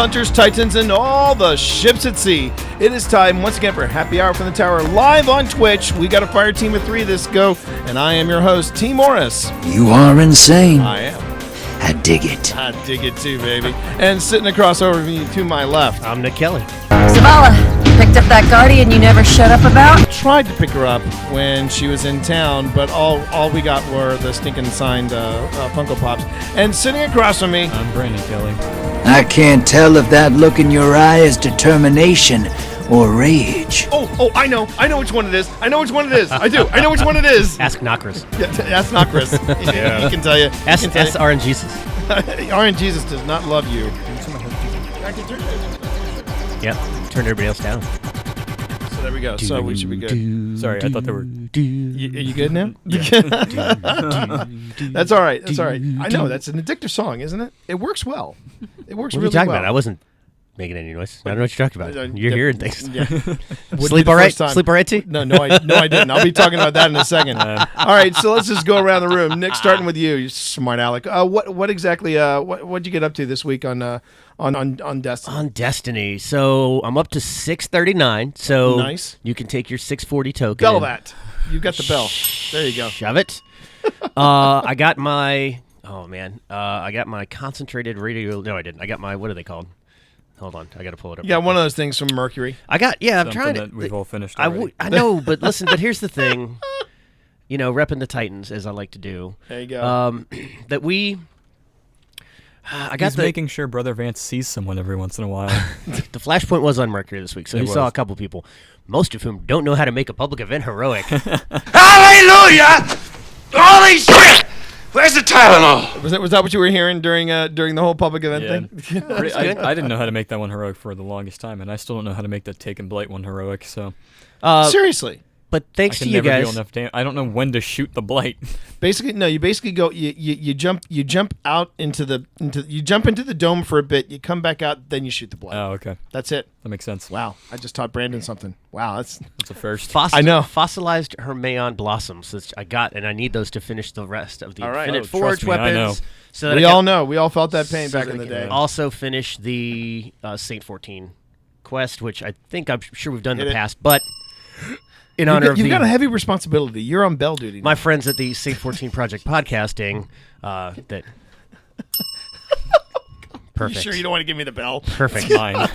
hunters, titans, and all the ships at sea. It is time once again for Happy Hour from the Tower live on Twitch. We got a fire team of 3 this go, and I am your host, T. Morris. You are insane. I am. I dig it. I dig it too, baby. And sitting across over me to my left, I'm Nick Kelly. Zavala, you picked up that Guardian you never shut up about? tried to pick her up when she was in town, but all we got were the stinking signed Funko Pops. And sitting across from me, I'm Brandon Kelly. I can't tell if that look in your eye is determination or rage. Oh, I know which one it is. I know which one it is. I do. I know which one it is. Ask Knockers. Yeah, that's not Chris. Yeah. He can tell you. Ask RN Jesus. RN Jesus does not love you. Yep. Turned everybody else down. So there we go. So we should be good. Sorry, I thought there were... Are you good now? That's all right. That's all right. I know that's an addictive song, isn't it? It works well. It works What are really you talking well. about? I wasn't making any noise. I don't know what you're talking about. You're hearing things. Yeah. Sleep all right? Sleep all right, T? No, I didn't. I'll be talking about that in a second. All right, so let's just go around the room. Nick, starting with you smart aleck. What exactly? What'd you get up to this week on Destiny? On Destiny. So I'm up to 639. So Nice. you can take your 640 token. Bell and that. You got the bell. There you go. Shove it. I got my... Oh, man. I got my concentrated radio... No, I didn't. I got my... What are they called? Hold on. I got to pull it up. You got one of those things from Mercury. I got... Yeah, I'm Something trying to... that we've all finished I already. know, but listen, but here's the thing. You know, repping the Titans, as I like to do. There you go. That we... I got He's making sure Brother Vance sees someone every once in a while. the Flashpoint was on Mercury this week, so It he saw was. a couple people, most of whom don't know how to make a public event heroic. Hallelujah! Holy shit! Where's the Tylenol? Was that what you were hearing during the whole public event thing? I didn't know how to make that one heroic for the longest time, and I still don't know how to make the Take and Blight one heroic, so... Seriously. But I thanks can to you never guys, deal enough I don't know when to shoot the Blight. Basically, no. You basically go. You jump out into the dome for a bit. You come back out, then you shoot the blood. Oh, okay. That's it. That makes sense. Wow, I just taught Brandon something. Wow, that's That's a first. I know. fossilized Hermaeon blossoms that I got, and I need those to finish the rest of the All right. Infinite Oh, Forge trust me, I know. weapons. So that we I can all know. We all felt that pain back so in that the I can day. Also finish the Saint 14 quest, which I'm sure we've done in Hit the it. past, but in honor of You've the got a heavy responsibility. You're on bell duty. my friends at the Saint 14 Project Podcasting, that You perfect. sure you don't want to give me the bell? Perfect. Mine.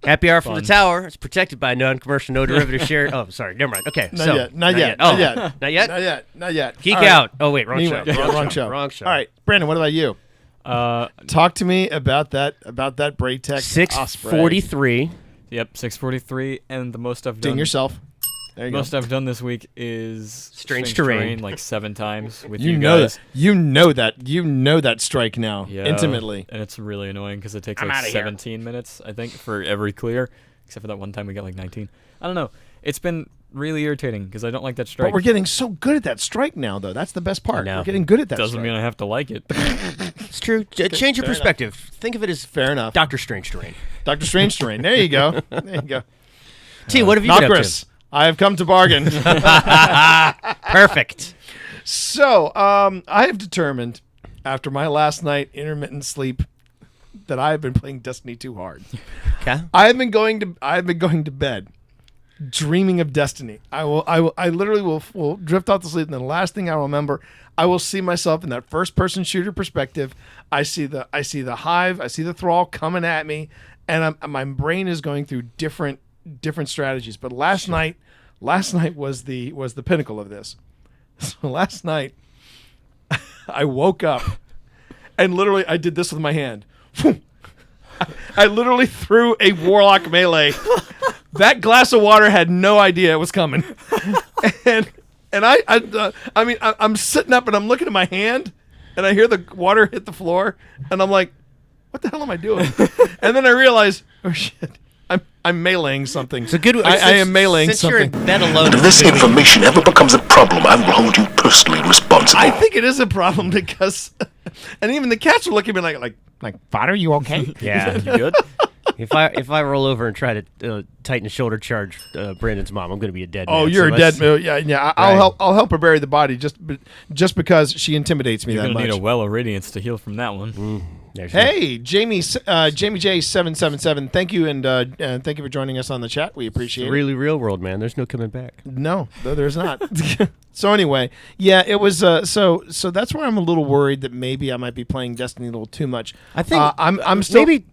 Happy Hour from the Fun. Tower. It's protected by non-commercial, no derivative share. Oh, sorry. Never mind. Okay. Not so, yet. Not yet. Oh, Not yet. not yet? Not yet. Not yet. Geek All right. out. Oh, wait. Wrong Anyway, show. wrong show. Wrong show. All right, Brandon. What about you? Uh, Talk to me about that Braytech 643. yep, 643, and the most I've Ding done... yourself. There you go. Most I've done this week is Strange Terrain. like 7 times with You you know guys. that. You know that. You know that strike now Yeah, intimately. and it's really annoying because it takes I'm like outta here. 17 minutes, I think, for every clear, except for that one time we got like 19. I don't know. It's been really irritating because I don't like that strike. But we're getting so good at that strike now, though. That's the best part. know. We're getting good at that. Doesn't strike. mean I have to like it. It's true. Change your fair perspective. Think of it as Fair enough. Doctor Strange terrain. Doctor Strange terrain. There you go. There you go. T, what have you been up Knockers, I have come to bargain. to? Perfect. So, I have determined after my last night intermittent sleep that I have been playing Destiny too hard. Okay. I have been going to bed dreaming of Destiny. I literally will drift off to sleep, and the last thing I remember, I will see myself in that first person shooter perspective. I see the hive, I see the thrall coming at me, and my brain is going through different strategies. But last night was the pinnacle of this. So last night I woke up and literally I did this with my hand. I literally threw a warlock melee. That glass of water had no idea it was coming. And I'm sitting up and I'm looking at my hand and I hear the water hit the floor and I'm like, what the hell am I doing? And then I realize, oh shit, I'm meleeing something. So good. I am meleeing since you're in something. bed alone. If this information ever becomes a problem, I will hold you personally responsible. I think it is a problem because, and even the cats are looking at me like, Fodder, you okay? Yeah. You good? If I roll over and try to tighten shoulder charge Brandon's mom, I'm going to be a dead man. Oh, you're So a dead. let's- Yeah. I'll Right. help her bury the body just because she intimidates me You're that going to much. need a well of radiance to heal from that one. There's Hey, Jamie J777. Thank you, and thank you for joining us on the chat. We appreciate it. really real world, man. There's no coming back. No, there's not. So anyway, yeah, it was. So that's where I'm a little worried that maybe I might be playing Destiny a little too much. I think I'm still maybe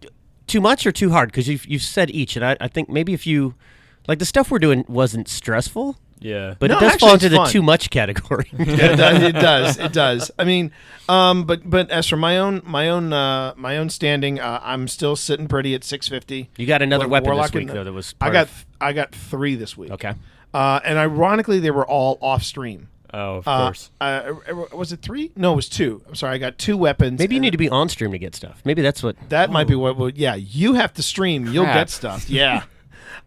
too much or too hard because you've said each, and I think maybe if you like the stuff we're doing wasn't stressful, Yeah. but No, it does actually, fall it's into the fun. too much category. It does. I mean, but as for my own standing, I'm still sitting pretty at 650. You got another weapon this Warlock week and- though that was. I got 3 this week. Okay. And ironically, they were all off stream. Oh, of course. Was it 3? No, it was 2. I'm sorry, I got 2 weapons. Maybe you and need to be on stream to get stuff. Maybe that's what. That might be what. Would, yeah, you have to stream. You'll Crap. get stuff. Yeah.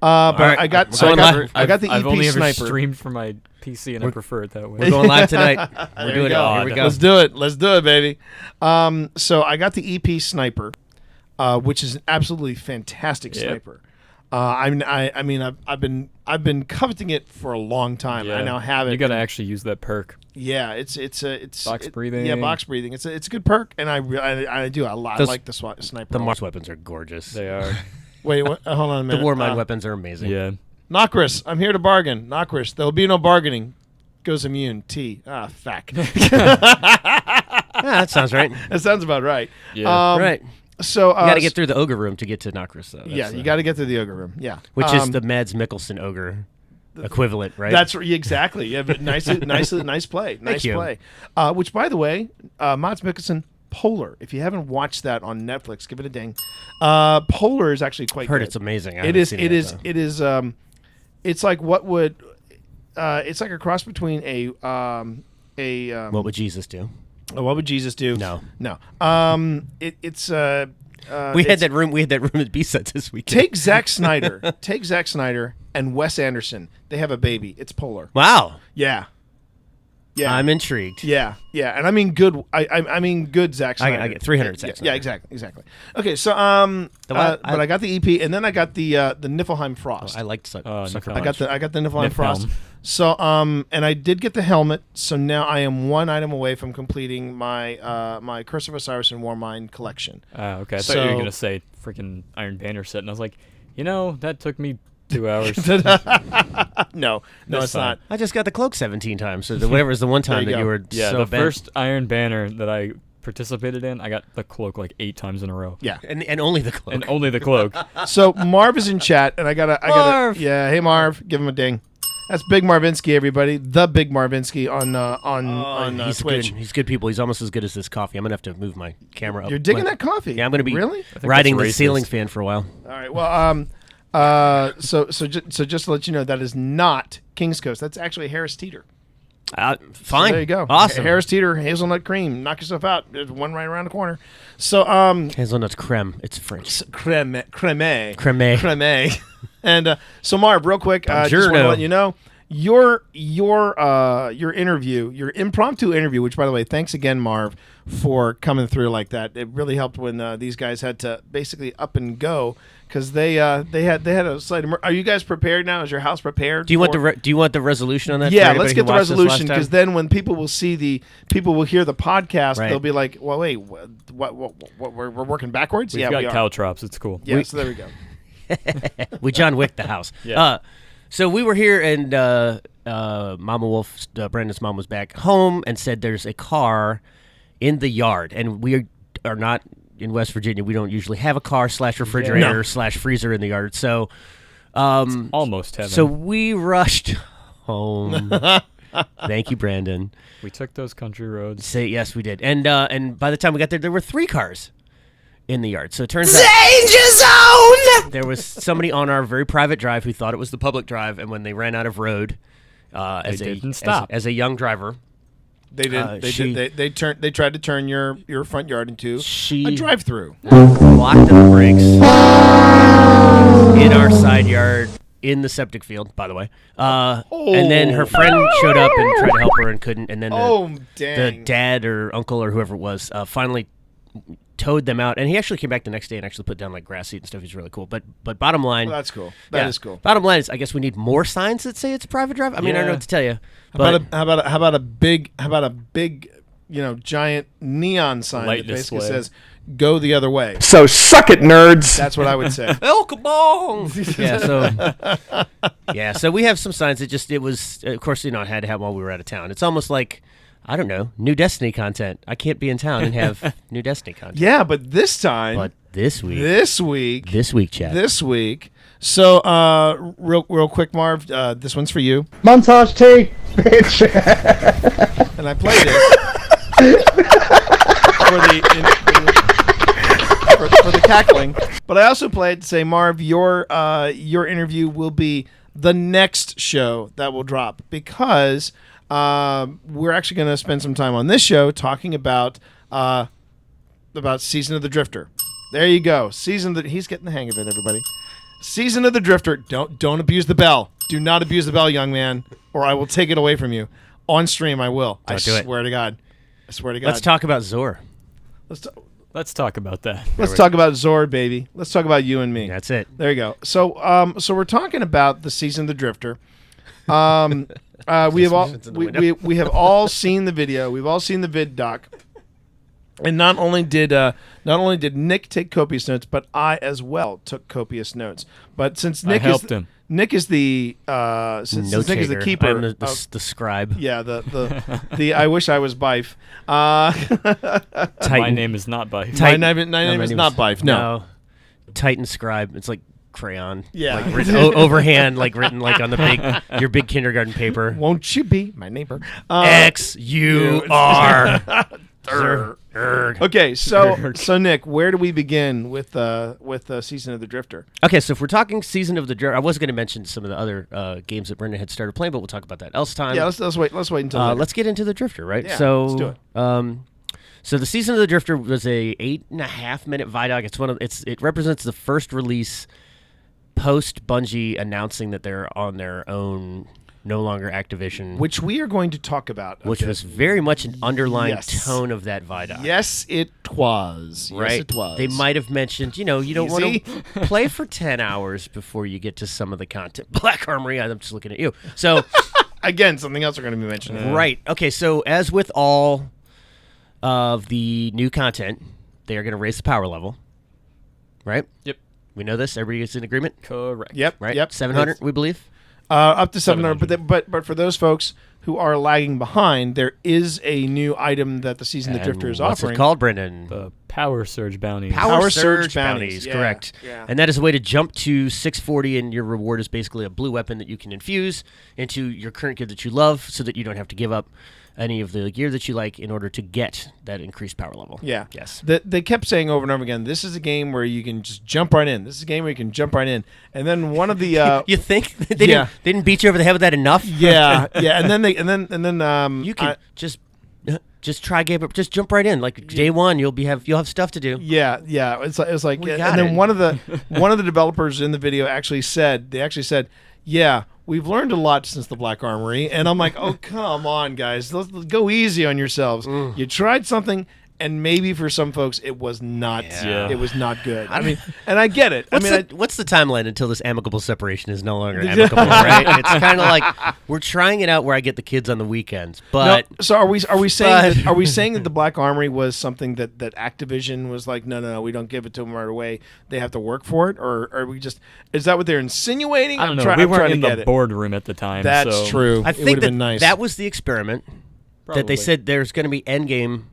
But right, I got we're so I going got, live. I got the I've EP only ever sniper. streamed from my PC, and I prefer it that way. We're going live tonight. We're There doing you it. go. Here we go. Let's do it, baby. So I got the EP sniper, which is an absolutely fantastic Yep. sniper. I mean, I've been coveting it for a long time. I now have it. You got to actually use that perk. Yeah, it's Box breathing. Yeah, box breathing. It's a good perk, and I do a lot. I Those- like the sniper. The Mars weapons are gorgeous. They are. Wait, what, hold on a The minute. Warmind weapons are amazing. Yeah. Nokris, I'm here to bargain. Nokris, there'll be no bargaining. Goes immune. T. Ah, fuck. Yeah, that sounds right. That sounds about right. Yeah. Right. So You got to get through the ogre room to get to Nokris, though. Yeah, That's, you got to get to the ogre room. Yeah, which is the Mads Mikkelsen ogre equivalent, right? That's exactly. Yeah, but nice play. Nice you. play. Which, by the way, Mads Mikkelsen. Polar. If you haven't watched that on Netflix, give it a ding. Polar is actually quite heard good. it's amazing. I It haven't is. seen It yet, is. though. It is. It's like what would. It's like a cross between a. What would Jesus do? What would Jesus do? No. No. It's. We had it's- that room. We had that room at B-Sets this weekend. Take Zack Snyder. Take Zack Snyder and Wes Anderson. They have a baby. It's Polar. Wow. Yeah. Yeah. I'm intrigued. Yeah, and I mean good. I mean good. Zack Snyder. I get 300 Zack Yeah, Snyder. exactly. Okay, so what- but I got the EP, and then I got the Niflheim Frost. I liked Sucker Niflheim. Punch. I got the Niflheim Niflheim. Frost. So and I did get the helmet. So now I am 1 item away from completing my my Curse of Osiris and Warmind collection. Okay. I thought you were So- gonna say freaking Iron Banner set, and I was like, that took me 2 hours. No, That's it's fine. not. I just got the cloak 17 times. So whatever is the one time you that go. you were Yeah, so the bent. first Iron Banner that I participated in, I got the cloak like 8 times in a row. Yeah. and only the cloak. And only the cloak. So Marv is in chat, and I gotta. Marv! Yeah, hey Marv, give him a ding. That's Big Marvinsky, everybody. The Big Marvinsky on he's Twitch. good. He's good people. He's almost as good as this coffee. I'm gonna have to move my camera up. You're digging my- that coffee? Yeah, I'm gonna be really. riding the that's ceiling racist. fan for a while. All right. Well, so just to let you know, that is not King's Coast. That's actually Harris Teeter. Fine. So there you go. Awesome. Harris Teeter, hazelnut cream. Knock yourself out. There's one right around the corner. So Hazelnuts creme. It's French. creme. Creme. And so Marv, real quick, just want to Buongiorno. let you know your interview, your impromptu interview. Which, by the way, thanks again, Marv, for coming through like that. It really helped when these guys had to basically up and go because they had a slight. Are you guys prepared now? Is your house prepared? Do you want for- the do you want the resolution on that? for Yeah, anybody let's who get the watched this last resolution time? because then when people will see people will hear the podcast, Right. they'll be like, "Well, wait, what we're working backwards?" We've yeah, got we are. caltrops. It's cool. Yeah, so there we go. we John Wick the house. Yeah. So we were here, and Mama Wolf, Brandon's mom, was back home and said there's a car in the yard, and we are not in West Virginia. We don't usually have a car / refrigerator / freezer in the yard. So, Almost heaven. so we rushed home. Thank you, Brandon. we took those country roads. Say yes, we did, and by the time we got there were 3 cars in the yard. So it turns out there was somebody on our very private drive who thought it was the public drive, and when they ran out of road, didn't stop. as a young driver, They didn't. They tried to turn your front yard into She- a drive-through. blocked the brakes in our side yard in the septic field, by the way. And then her friend showed up and tried to help her and couldn't. And then the dang! dad or uncle or whoever it was finally towed them out. And he actually came back the next day and actually put down like grass seed and stuff. He's really cool. But bottom line, Well, that's cool. That is yeah, cool. Bottom line is, I guess we need more signs that say it's a private drive. I mean, I don't know Yeah. what to tell you. How But about a big giant neon sign Light that basically display. says go the other way. So suck it, nerds. That's what I would say. El Kabong! So we have some signs. It was, of course, it had to have while we were out of town. It's almost like, I don't know, new Destiny content. I can't be in town and have new Destiny content. Yeah, but this time, But this week, Chad. So, real quick, Marv, this one's for you. Montage T, bitch. And I played it for the cackling. But I also played to say, Marv, your interview will be the next show that will drop because we're actually going to spend some time on this show talking about Season of the Drifter. There you go. He's getting the hang of it, everybody. Season of the Drifter. Don't abuse the bell. Do not abuse the bell, young man, or I will take it away from you. On stream, I will. I swear to God. I swear to God. let's talk about Zor. Let's talk about that. Let's talk about Zor, baby. Let's talk about you and me. That's it. There you go. So we're talking about the Season of the Drifter. We have all seen the video. We've all seen the vid doc. And not only did Nick take copious notes, but I as well took copious notes. But since Nick helped him. Nick is the since Nick is the keeper. I'm the scribe. Yeah, the I wish I was Bife. My name is not Bife. My name is not Bife. No. Titan scribe. It's like crayon. Yeah. Like written overhand, like written like on your big kindergarten paper. Won't you be my neighbor? XUR. Okay, so Nick, where do we begin with Season of the Drifter? Okay, so if we're talking Season of the Drifter, I was going to mention some of the other games that Brendan had started playing, but we'll talk about that else time. Yeah, let's wait until later. Let's get into the Drifter, right? Yeah, so let's do it. So the Season of the Drifter was a 8.5 minute ViDoc. It represents the first release post Bungie announcing that they're on their own, no longer Activision, which we are going to talk about. Which was very much an underlying tone of that ViDoc. Yes, it was. Right? Yes, it was. They might have mentioned, you don't want to play for 10 hours before you get to some of the content. Black Armory, I'm just looking at you. So, again, something else we're going to be mentioning. Right. Okay, so as with all of the new content, they are going to raise the power level. Right? Yep. We know this. Everybody is in agreement? Correct. Yep. Right? Yep. 700, we believe? Up to 700. But for those folks who are lagging behind, there is a new item that the Season of the Drifter is offering. What's it called, Brendan? The Power Surge Bounties. Power Surge bounties, yeah, correct. yeah. And that is a way to jump to 640, and your reward is basically a blue weapon that you can infuse into your current gear that you love so that you don't have to give up any of the gear that you like in order to get that increased power level. Yeah. Yes. They kept saying over and over again, this is a game where you can just jump right in. This is a game where you can jump right in. And then one of the you think they didn't beat you over the head with that enough? Yeah. And then you can just try game, just jump right in. Like day one, you'll have stuff to do. Yeah. It's like We and got then it. one of the developers in the video actually said, yeah, we've learned a lot since the Black Armory. And I'm like, oh, come on, guys. Let's go easy on yourselves. You tried something, and maybe for some folks it was not it was not good. I mean, and I get it. What's the timeline until this amicable separation is no longer amicable, right? It's kind of like we're trying it out where I get the kids on the weekends. But no, so are we saying that the Black Armory was something that Activision was like, no, we don't give it to them right away. They have to work for it, or are we just? Is that what they're insinuating? I don't know. We weren't in the boardroom at the time. That's so. true. I It think would've been nice. that was the experiment that they Probably. said there's going to be endgame.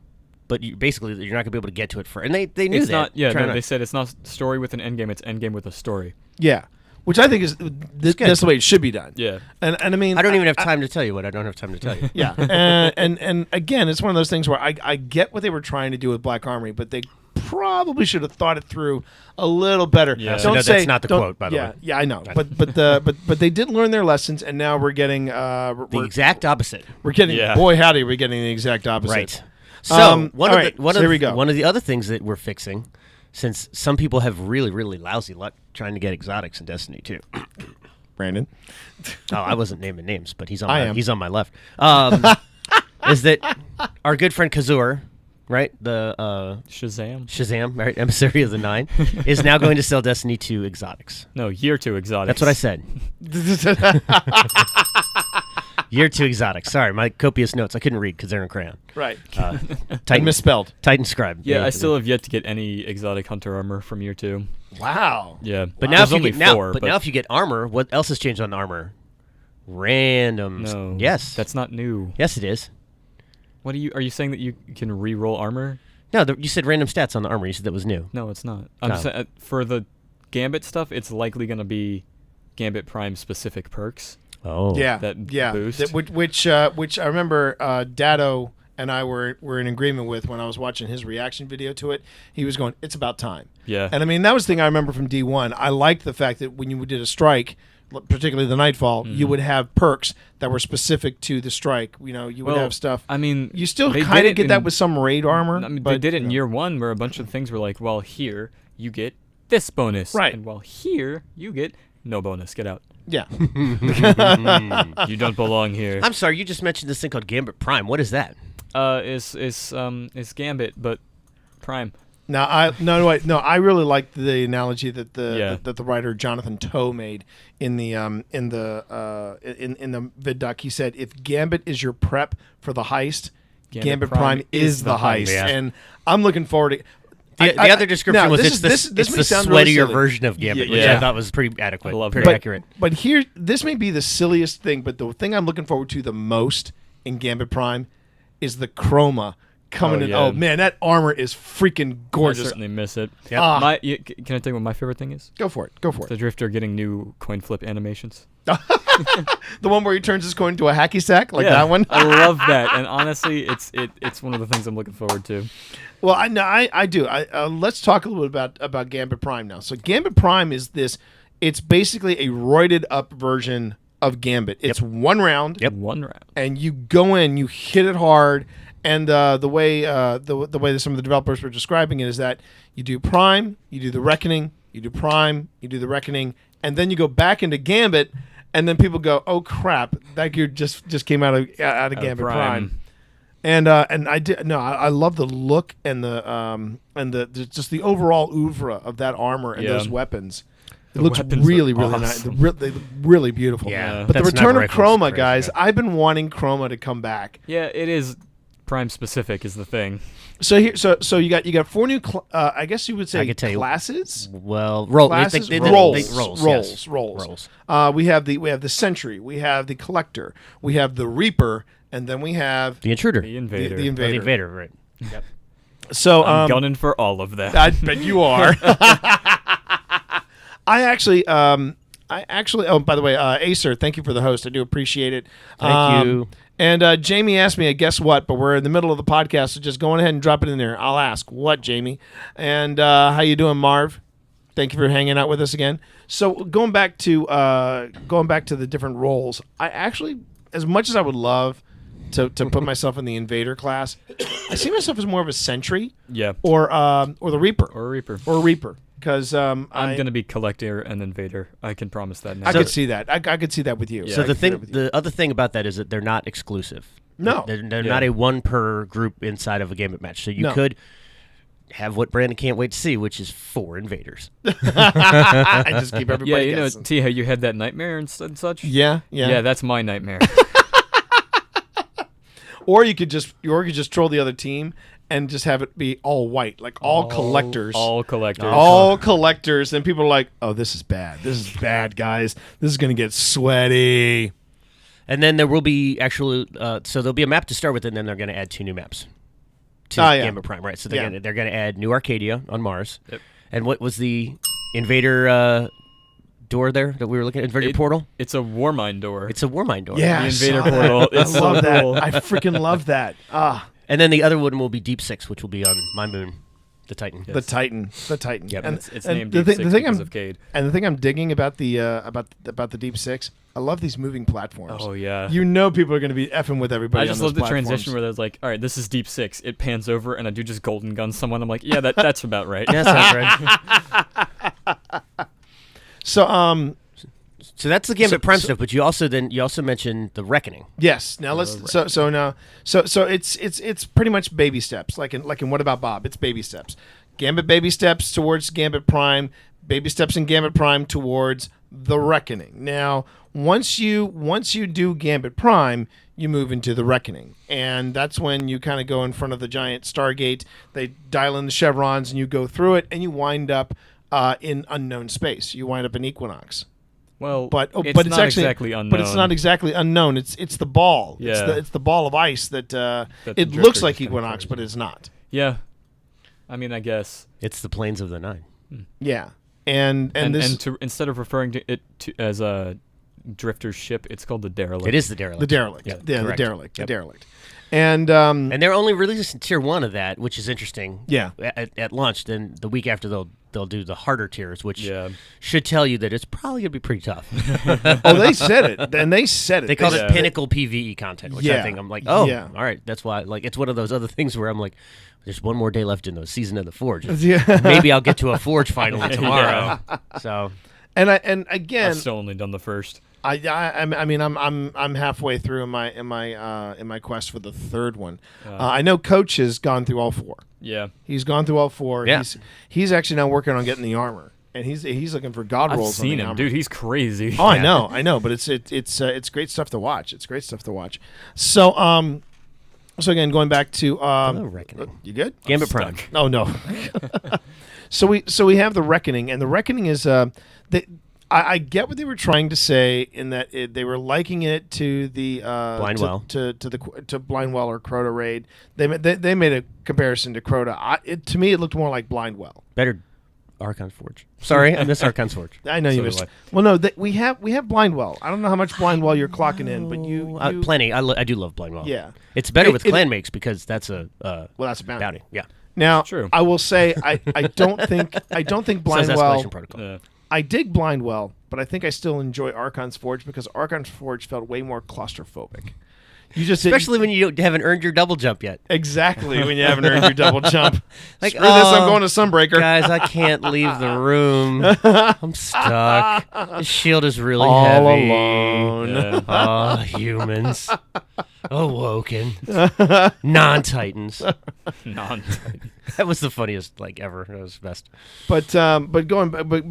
But basically, you're not going to be able to get to it and they knew It's that. not. Yeah, no, they said it's not story with an endgame. It's endgame with a story. Yeah, which I think is that's the way it should be done. Yeah, and I mean, I don't even have time to tell you what I don't have time to tell you. Yeah, and again, it's one of those things where I get what they were trying to do with Black Armory, but they probably should have thought it through a little better. Yeah. So that's not the quote, by the way. Yeah, I know, but they did learn their lessons, and now we're getting The exact opposite. We're getting Yeah. boy howdy, we're getting the exact opposite. Right. So one here we go. of the other things that we're fixing, since some people have really, really lousy luck trying to get exotics in Destiny 2. Brandon. Oh, I wasn't naming names, but he's on my left. Is that our good friend Kazur, right? The Shazam, right? Emissary of the Nine, is now going to sell Destiny 2 exotics. No, year 2 exotics. That's what I said. You're too exotic. Sorry, my copious notes. I couldn't read because they're in crayon. Right. Titan And misspelled. Titan scribe. Yeah, I still have yet to get any exotic hunter armor from year 2. Wow. Yeah, But now, there's if you only get now, 4, but now if you get armor, what else has changed on the armor? Randoms. no, Yes. that's not new. Yes, it is. What are you saying that you can re-roll armor? No, you said random stats on the armor. You said that was new. No, it's not. No. For the Gambit stuff, it's likely going to be Gambit Prime specific perks. Oh. Yeah. That yeah. boost. Which I remember Dado and I were in agreement with when I was watching his reaction video to it. He was going, "It's about time." Yeah. And I mean, that was the thing I remember from D1. I liked the fact that when you did a strike, particularly the Nightfall, you would have perks that were specific to the strike. You know, you would have stuff. I mean, You still they kind did of it get that in- with some raid armor. I mean, but, they did it in you know. year 1 where a bunch of things were like, well, here you get this bonus. Right. And well, here you get no bonus. Get out. Yeah. You don't belong here. I'm sorry. You just mentioned this thing called Gambit Prime. What is that? Is Gambit, but Prime. Now I really liked the analogy that Yeah. that the writer Jonathan Toe made in the vid doc. He said, if Gambit is your prep for the heist, Gambit Prime is the heist. Yeah. And I'm looking forward to The other description now, was this it's is- the, this it's may the sound really sweatier silly. version of Gambit, which Yeah. I thought was pretty adequate. I love pretty that. accurate. But here, this may be the silliest thing, but the thing I'm looking forward to the most in Gambit Prime is the chroma coming Oh, in. yeah. Oh man, that armor is freaking I gorgeous. certainly miss it. Yep. Ah. Can I tell you what my favorite thing is? Go for it. Go for The it. Drifter getting new coin flip animations. The one where he turns his coin into a hacky sack, like Yeah, that one. I love that, and honestly, it's one of the things I'm looking forward to. Well, I know I do. Let's talk a little bit about Gambit Prime now. So Gambit Prime is this. It's basically a roided up version of Gambit. It's one round. Yep. One round. And you go in, you hit it hard, and the way that some of the developers were describing it is that you do Prime, you do the Reckoning, you do Prime, you do the Reckoning, and then you go back into Gambit, and then people go, "Oh crap, that gear just came out of Gambit Prime." And I love the look and the just the overall oeuvre of that armor and Yeah. those weapons. It The looks weapons really, are really nice. awesome. They look really beautiful. Yeah. But the That return sniper of rifle is Chroma, crazy, guys, yeah. I've been wanting Chroma to come back. Yeah, it is Prime specific is the thing. So here, so you got 4 new, I guess you would say I could tell you- classes. Well, roll. Classes, Rolls. rolls. Rolls. We have the Sentry, we have the Collector, we have the Reaper, and then we have The Intruder. The Invader. the Oh, Invader. the Invader, right. So I'm gunning for all of that. I bet you are. I actually. Oh, by the way, Acer, thank you for the host. I do appreciate it. Thank you. And Jamie asked me, guess what? But we're in the middle of the podcast, so just go on ahead and drop it in there. I'll ask what, Jamie. And how you doing, Marv? Thank you for hanging out with us again. So going back to the different roles, I actually, as much as I would love to put myself in the Invader class, I see myself as more of a Sentry Yeah. or the Reaper Or a Reaper. or a Reaper. Because I'm going to be Collector and Invader. I can promise that now. I could see that. I could see that with you. Yeah, So I the can see thing, the other thing about that is that they're not exclusive. No. They're Yeah. not a one per group inside of a Gambit match. So you No. could have what Brandon can't wait to see, which is 4 invaders. I just keep everybody Yeah, you know, guessing. T, how you had that nightmare and such? Yeah. Yeah, that's my nightmare. Or you could just troll the other team and just have it be all white, like all collectors. All collectors. All collectors, and people are like, "Oh, this is bad. This is bad, guys. This is gonna get sweaty." And then there will be actually, so there'll be a map to start with, and then they're going to add 2 new maps to Oh, yeah. Gambit Prime, right? So Yeah. they're going to add New Arcadia on Mars. Yep. And what was the Invader door there that we were looking at? Invader portal? It's a Warmind door. It's a Warmind door. Yeah, The I Invader saw that. portal. I It's so love that. cool. I freaking love that. And then the other one will be Deep Six, which will be on my moon, the Titan. The Titan. Yep. And it's and named the Deep thing- Six the thing because I'm- of Cade. And the thing I'm digging about the Deep Six, I love these moving platforms. Oh, yeah. You know people are going to be effing with everybody. I just on love those the transition platforms. where there's like, all right, this is Deep Six. It pans over and I do just golden gun someone. I'm like, yeah, that's about right. Yeah, that sounds right. So So that's the Gambit Prime so- stuff, but you also mentioned the Reckoning. yes. Now let's so it's pretty much baby steps. Like in What About Bob? It's baby steps. Gambit baby steps towards Gambit Prime. Baby steps in Gambit Prime towards the Reckoning. Now, once you do Gambit Prime, you move into the Reckoning, and that's when you kind of go in front of the giant Stargate. They dial in the chevrons, and you go through it, and you wind up in unknown space. You wind up in Equinox. Well, But it's but it's not actually exactly unknown. But it's not exactly unknown. It's the ball. Yeah. It's the ball of ice that the it Drifter looks like just kinda Equinox, crazy. but it's not. Yeah. I mean, I guess. It's the Plains of the Nine. Yeah, and this And to instead of referring to it as a Drifter's ship, it's called the Derelict. It is the Derelict. the derelict. Yeah, the correct. derelict. Yep. The derelict. And And they're only releasing tier 1 of that, which is interesting. Yeah. At launch, then the week after they'll do the harder tiers, which Yeah. should tell you that it's probably gonna be pretty tough. oh, they said it. And they said it. They called Yeah. it pinnacle PvE content, which I Yeah. think I'm like, oh, Yeah. all right, that's why. Like, it's one of those other things where I'm like, there's one more day left in the season of the Forge. Yeah. Maybe I'll get to a Forge finally tomorrow. So And again, I've still only done the first. I mean I'm halfway through in my quest for the third one. I know Coach has gone through all 4. Yeah. He's gone through all 4. Yeah. He's actually now working on getting the armor, and he's looking for god I've rolls. on seen the him, armor. dude. He's crazy. Oh, I know, but it's great stuff to watch. It's great stuff to watch. So so again, going back to The Reckoning. you good? Gambit Prime. Oh no. so we have the Reckoning, and the Reckoning is I get what they were trying to say in that they were liking it to the Blindwell. to Blindwell or Crota Raid. They made a comparison to Crota. To me, it looked more like Blindwell. Better Archon's Forge. Sorry, I missed Archon's Forge. I know you So do missed. I. Well, no, we have Blindwell. I don't know how much Blindwell you're clocking in, but you Plenty. I do love Blindwell. Yeah. It's better It- with it- clan makes because that's a well, that's a bounty. bounty. Yeah. Now, True. I will say I don't think Says Blindwell. Escalation Protocol. I dig Blindwell, but I think I still enjoy Archon's Forge because Archon's Forge felt way more claustrophobic. You just Especially when you haven't earned your double jump yet. exactly when you haven't earned your double jump. Like, Screw this! I'm oh, going to Sunbreaker. Guys, I can't leave the room. I'm stuck. The shield is really All heavy. alone. Yeah. Oh, humans. Awoken. Non-Titans. That was the funniest ever. That was the best. But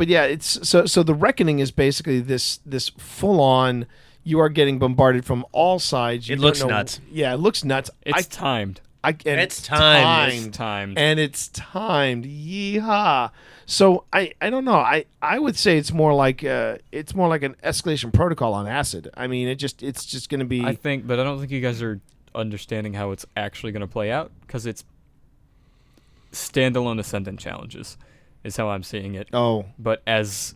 yeah, it's so the Reckoning is basically this full on. You are getting bombarded from all sides. You It don't looks know- nuts. Yeah, it looks nuts. It's timed. And It's timed. It's timed. And it's timed. Yeehaw! So I don't know. I would say it's more like an escalation protocol on acid. I mean, it's just going to be. I think, but I don't think you guys are understanding how it's actually going to play out because it's standalone Ascendant challenges, is how I'm seeing it. oh, But as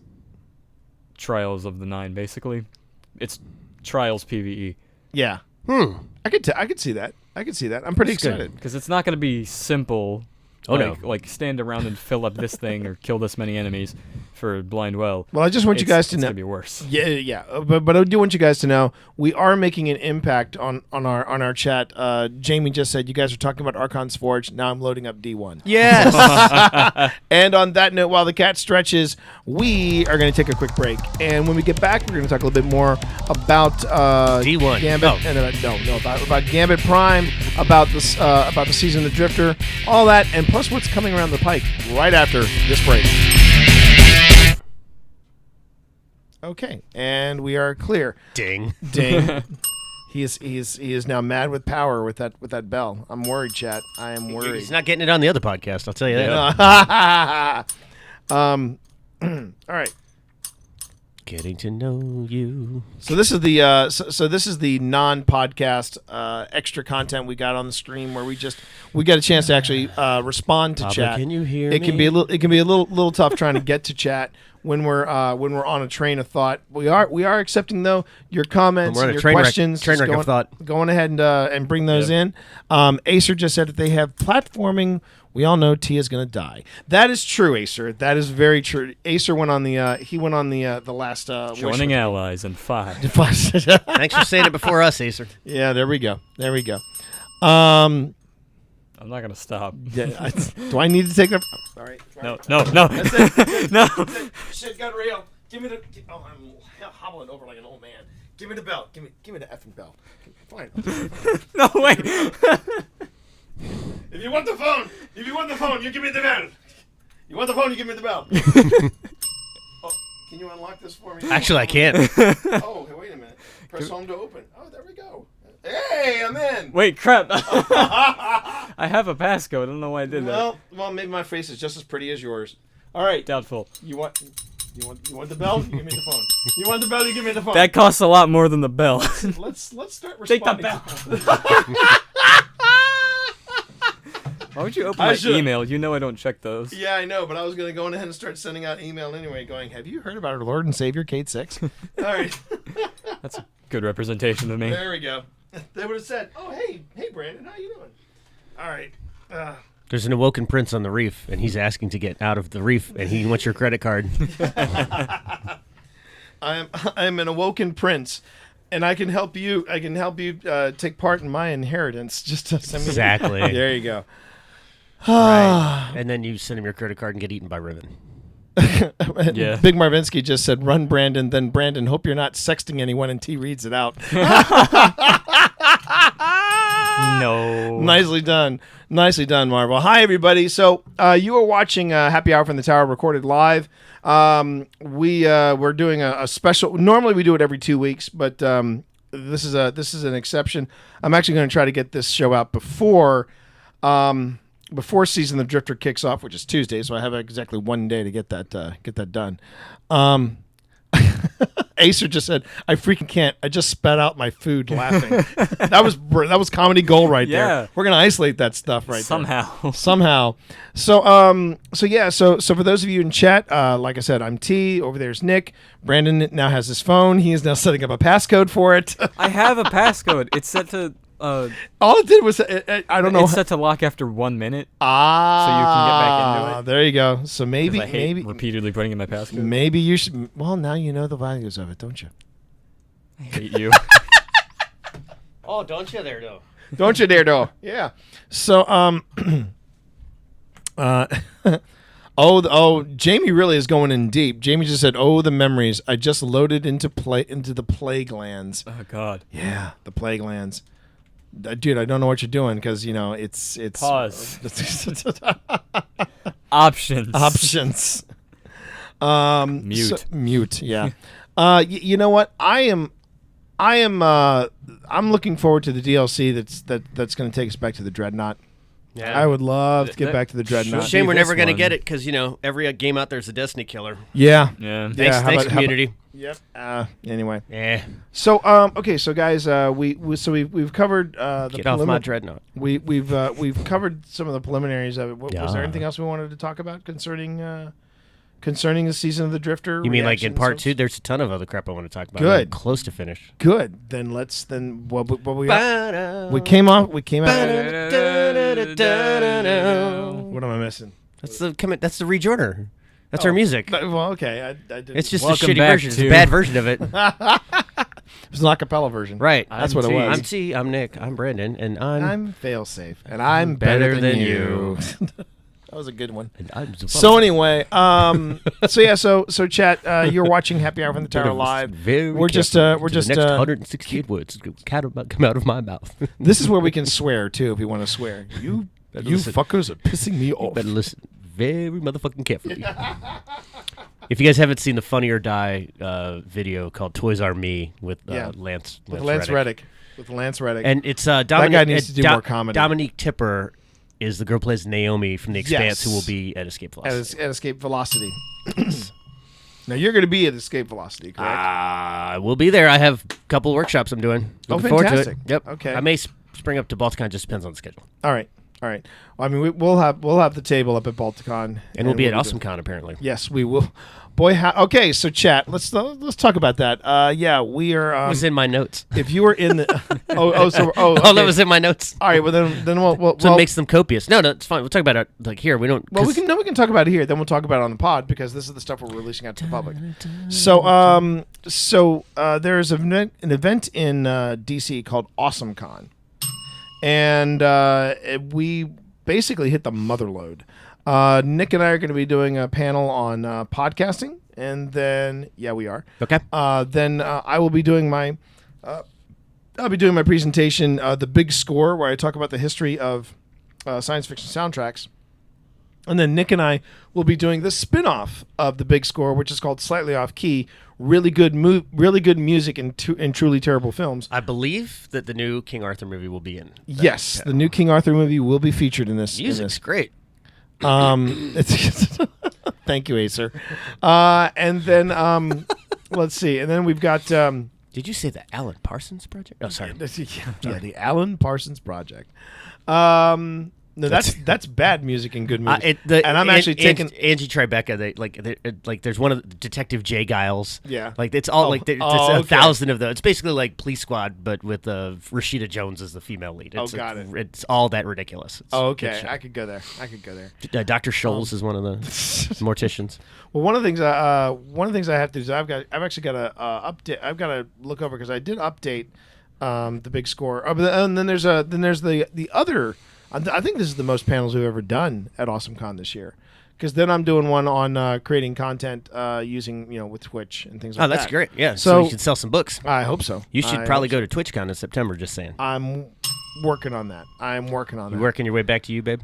Trials of the Nine, basically, it's Trials PVE yeah. I could see that. I could see that. I'm pretty That's good. excited. because it's not going to be simple. Oh, no. Like stand around and fill up this thing or kill this many enemies for Blindwell. Well, I just want you guys to it's know. gonna be worse. Yeah. But I do want you guys to know we are making an impact on our chat. Jamie just said you guys are talking about Archon's Forge. Now I'm loading up D1. Yes. And on that note, while the cat stretches, we are going to take a quick break. And when we get back, we're going to talk a little bit more about D1. Gambit, Oh. and about Gambit Prime, about the season of the Drifter, all that, and plus what's coming around the pike right after this break. Okay, and we are clear. Ding. Ding. He is now mad with power with that bell. I'm worried, chat. I am worried. He's not getting it on the other podcast. I'll tell you that. All right. Getting to know you. So this is the this is the non-podcast extra content we got on the stream where we got a chance to actually respond to Pablo, chat. can you hear It can me? be a little tough trying to get to chat when we're on a train of thought. We are accepting though your comments When we're on and a your train wreck- questions. train Just wreck of thought. Going ahead and bring those in. Acer just said that they have platforming. We all know Tia's gonna die. That is true, Acer. That is very true. Acer went on the the last Joining allies in 5. Thanks for saying it before us, Acer. Yeah, there we go. I'm not gonna stop. Yeah, do I need to take a? All right. No. No. Shit got real. Give me the. Oh, I'm hobbling over like an old man. Give me the bell. Give me the effing bell. Fine. No way. If you want the phone, you give me the bell. You want the phone, you give me the bell. Oh, can you unlock? unlock this for me? Actually, I can't. Oh, wait a minute. Press home to open. Oh, there we go. Hey, I'm in. Wait, crap. I have a passcode. I don't know why I did that. Well, maybe my face is just as pretty as yours. All right. Doubtful. You want the bell? You give me the phone. You want the bell? You give me the phone. That costs a lot more than the bell. Let's start responding. Take the bell. Why would you open I my should. email? You know I don't check those. Yeah, I know, but I was going to go ahead and start sending out email anyway, going, have you heard about our Lord and Savior, Kate 6? All right. That's a good representation of me. There we go. They would have said, oh, hey, Brandon, how you doing? All right. There's an awoken prince on the reef, and he's asking to get out of the reef, and he wants your credit card. I'm an awoken prince, and I can help you. I can help you take part in my inheritance. Just to send me. Exactly. There you go. Right. And then you send him your credit card and get eaten by Riven. Yeah. Big Marvinsky just said, "Run, Brandon." Then Brandon, hope you're not sexting anyone, and T reads it out. No. Nicely done, Marvel. Hi, everybody. So you are watching Happy Hour from the Tower, recorded live. We're doing a special. Normally we do it every 2 weeks, but this is an exception. I'm actually going to try to get this show out before Season of the Drifter kicks off, which is Tuesday. So I have exactly 1 day to get that done. Acer just said, "I freaking can't. I just spat out my food laughing." that was comedy gold right Yeah. there. We're gonna isolate that stuff right Somehow. there. Somehow. So for those of you in chat, like I said, I'm T. Over there's Nick. Brandon now has his phone. He is now setting up a passcode for it. I have a passcode. It's set to. All it did was I don't know. It's set to lock after 1 minute. So you can get back into it. There you go. So 'Cause maybe I hate maybe repeatedly putting in my passcode. maybe you should. Well, now you know the values of it, don't you? I hate you. Oh, don't you there, though? Don't you dare, though. Yeah. So, Jamie really is going in deep. Jamie just said, "Oh, the memories. I just loaded into the plague lands." Oh God. Yeah, the plague lands. Dude, I don't know what you're doing because it's Pause. Options. options. Mute. Mute. Yeah. You know what? I'm looking forward to the DLC that's going to take us back to the Dreadnought. Yeah. I would love to get That back to the Dreadnought. should Shame be we're this never going to one. get it because, every game out there is a Destiny killer. Yeah. Yeah. Thanks, how about- community. Yep. Anyway. Yeah. So okay, so guys, we've covered the Get off my dreadnought. we've covered some of the preliminaries of it. Was there Yeah. anything else we wanted to talk about concerning the Season of the Drifter? You mean like in reactions? part 2? There's a ton of other crap I want to talk about. Good. I'm close to finish. Good. Then what we came out. What am I missing? That's the rejoiner. That's our music. Well, okay. I didn't. It's just a Welcome shitty back version. It's a to- bad version of it. It was an acapella version. Right. That's I'm what it T. was. I'm T. I'm Nick. I'm Brandon. And I'm failsafe, and I'm better than you. That was a good one. And I'm So anyway, so chat, you're watching Happy Hour from the Tower live. We're just the next next 168 words come out of my mouth. This is where we can swear too, if we want to swear. You listen. fuckers are pissing me off. Better listen very motherfucking carefully. If you guys haven't seen the Funny or Die video called "Toys R Me" with Yeah. Lance Reddick. With Lance Reddick. and it's Dominic, guy needs to do more comedy. Dominique Tipper is the girl who plays Naomi from The Expanse, Yes. who will be at Escape Velocity. at Escape Velocity. Now you're going to be at Escape Velocity, correct? I will be there. I have a couple workshops I'm doing. Looking forward to it. fantastic. Yep. Okay. I may spring up to Balticon. Just depends on the schedule. All right. Well, I mean, we'll have the table up at Balticon, And we'll be at doing- AwesomeCon apparently. Yes, we will. Boy, okay. So chat. Let's talk about that. Yeah, we are. It was in my notes. If you were in the Oh, okay. that was in my notes. All right. Well, then we'll So it makes them copious. No, it's fine. We'll talk about it like here. We don't. well, we can talk about it here. Then we'll talk about it on the pod because this is the stuff we're releasing out to the public. So there's an event in DC called AwesomeCon, and we basically hit the mother load. Nick and I are going to be doing a panel on podcasting, and then we are. Okay. Then I will be doing my presentation, The Big Score, where I talk about the history of science fiction soundtracks. And then Nick and I will be doing the spin-off of The Big Score, which is called Slightly Off Key. Really good music and truly terrible films. I believe that the new King Arthur movie will be in. Yes, the new King Arthur movie will be featured in this. Music's great. It's thank you, Acer. And then let's see. And then we've got Did you say the Alan Parsons Project? Oh, sorry. yeah, the Alan Parsons Project. No, that's bad music and good music. And I'm actually taking Angie Tribeca. There's one of the Detective Jay Giles. Yeah. Like it's all Oh, there's oh, a okay. thousand of those. It's basically like Police Squad, but with Rashida Jones as the female lead. It's got it. It's all that ridiculous. It's Oh, a good okay. show. I could go there. Dr. Scholes is one of the morticians. Well, one of the things I have to do is I've actually got to update. I've got to look over because I did update The Big Score. Oh, and then there's the other. I think this is the most panels we've ever done at AwesomeCon this year. Because then I'm doing one on creating content using with Twitch and things like that. Oh, that's great. Yeah. So- So you can sell some books. I hope so. You should probably go to TwitchCon in September. Just saying. I'm working on that. You working your way back to you, babe?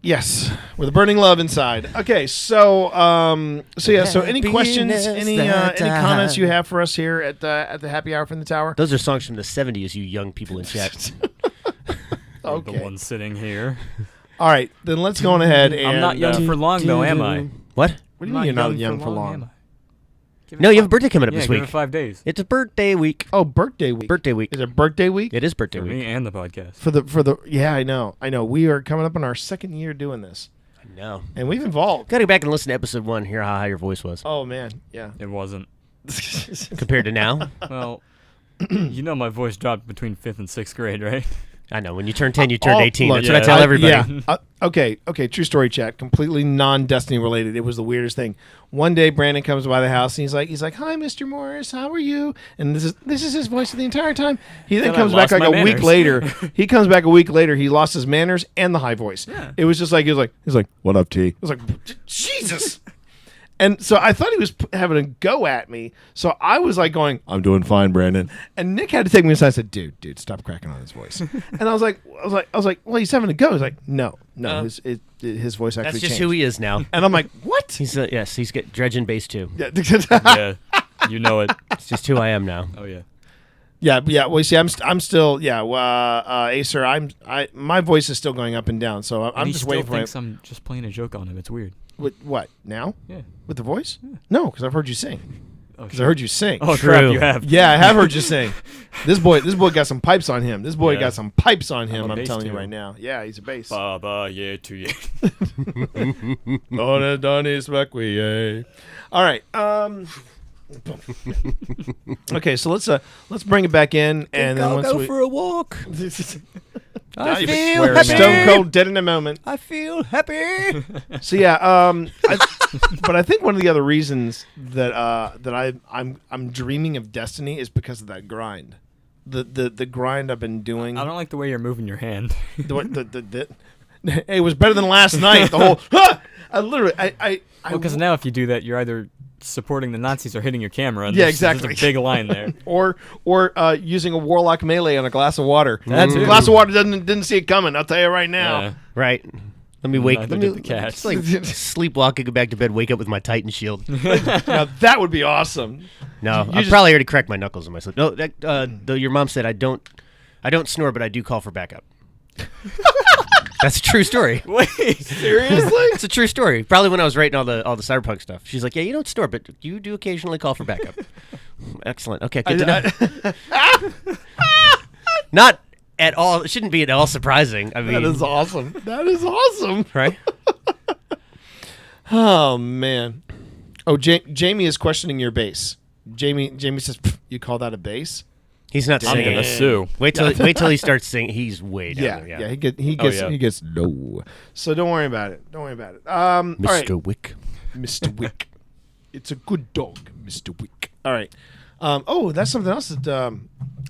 Yes, with a burning love inside. Okay, so So any questions, any comments you have for us here at the Happy Hour from the Tower? Those are songs from the '70s. You young people in chat. Okay. The one sitting here. All right, then let's go on ahead and. I'm not young for long, though, am I? What? What do you mean you're not young for long? am I? Give it No, you have a 5 birthday coming up Yeah, this give week. it 5 days. It's a birthday week. Oh, birthday week. Birthday week. Is it birthday week? It is birthday For week. me and the podcast. For the yeah, I know. We are coming up on our second year doing this, No. and we've evolved. Got to go back and listen to episode 1. Hear how high your voice was Oh man, yeah. It wasn't. compared to now. Well, you know my voice dropped between 5th and 6th grade, right? I know. When you turn 10, you turn 18. look, That's what I tell everybody. Yeah. Okay. True story, chat. Completely non-Destiny related. It was the weirdest thing. One day, Brandon comes by the house and he's like, "Hi, Mr. Morris. How are you?" And this is his voice the entire time. He then Then I comes back lost like my a week manners. later. He comes back a week later. He lost his manners and the high voice. Yeah. It was just like he's like, "What up, T?" I was like, Jesus. And so I thought he was having a go at me. So I was like going, "I'm doing fine, Brandon." And Nick had to take me aside and said, "Dude, stop cracking on his voice." And I was like, "Well, he's having a go." He's like, "No, his voice actually That's just changed." who he is now. And I'm like, "What?" He's he's got dredging bass too. Yeah, Yeah. You know it. It's just who I am now. Oh, yeah. yeah. Well, see, I'm still, Acer. My voice is still going up and down. So And I'm he just still waiting for thinks I'm just playing a joke on him. It's weird. what now? Yeah. With the voice? No, because I've heard you sing. Oh, Because I heard you sing. Oh, True. crap, you have. Yeah, I have heard you sing. This boy got some pipes on him. This boy Yeah. got some pipes on I'm him. a I'm bass telling you too. right now. Yeah, he's a bass. Baba, yeah, to you. All right. Okay, so let's bring it back in, and then once we a walk. I feel swearing happy. now. Stone Cold Dead in a moment. I feel happy. So yeah, but I think one of the other reasons that I'm dreaming of Destiny is because of that grind. The grind I've been doing. I don't like the way you're moving your hand. It was better than last night. The whole I literally Because now if you do that, you're either supporting the Nazis or hitting your camera. And Yeah, there's exactly. a big line there. or using a warlock melee on a glass of water. That too. Glass of water didn't see it coming. I'll tell you right now. Yeah. Right. Let me wake. Neither Let me did the cat. It's like sleepwalking, go back to bed, wake up with my Titan shield. Now that would be awesome. No, You I just- probably already cracked my knuckles in my sleep. No, though your mom said I don't snore, but I do call for backup. That's a true story. Wait, Seriously? It's a true story. Probably when I was writing all the cyberpunk stuff. She's like, "Yeah, you don't snore, but you do occasionally call for backup." Excellent. Okay, good to know. Not at all. It shouldn't be at all surprising. I mean, That is awesome. That is awesome. right? Oh man. Oh, Jamie is questioning your bass. Jamie says, "Pff, "You call that a bass?" He's not I'm singing. gonna sue. Wait till he starts singing. He's way down Yeah, there. yeah. He yeah. gets low. So don't worry about it. All right, Mr. Wick. Mr. Wick. It's a good dog, Mr. Wick. All right. That's something else that I'm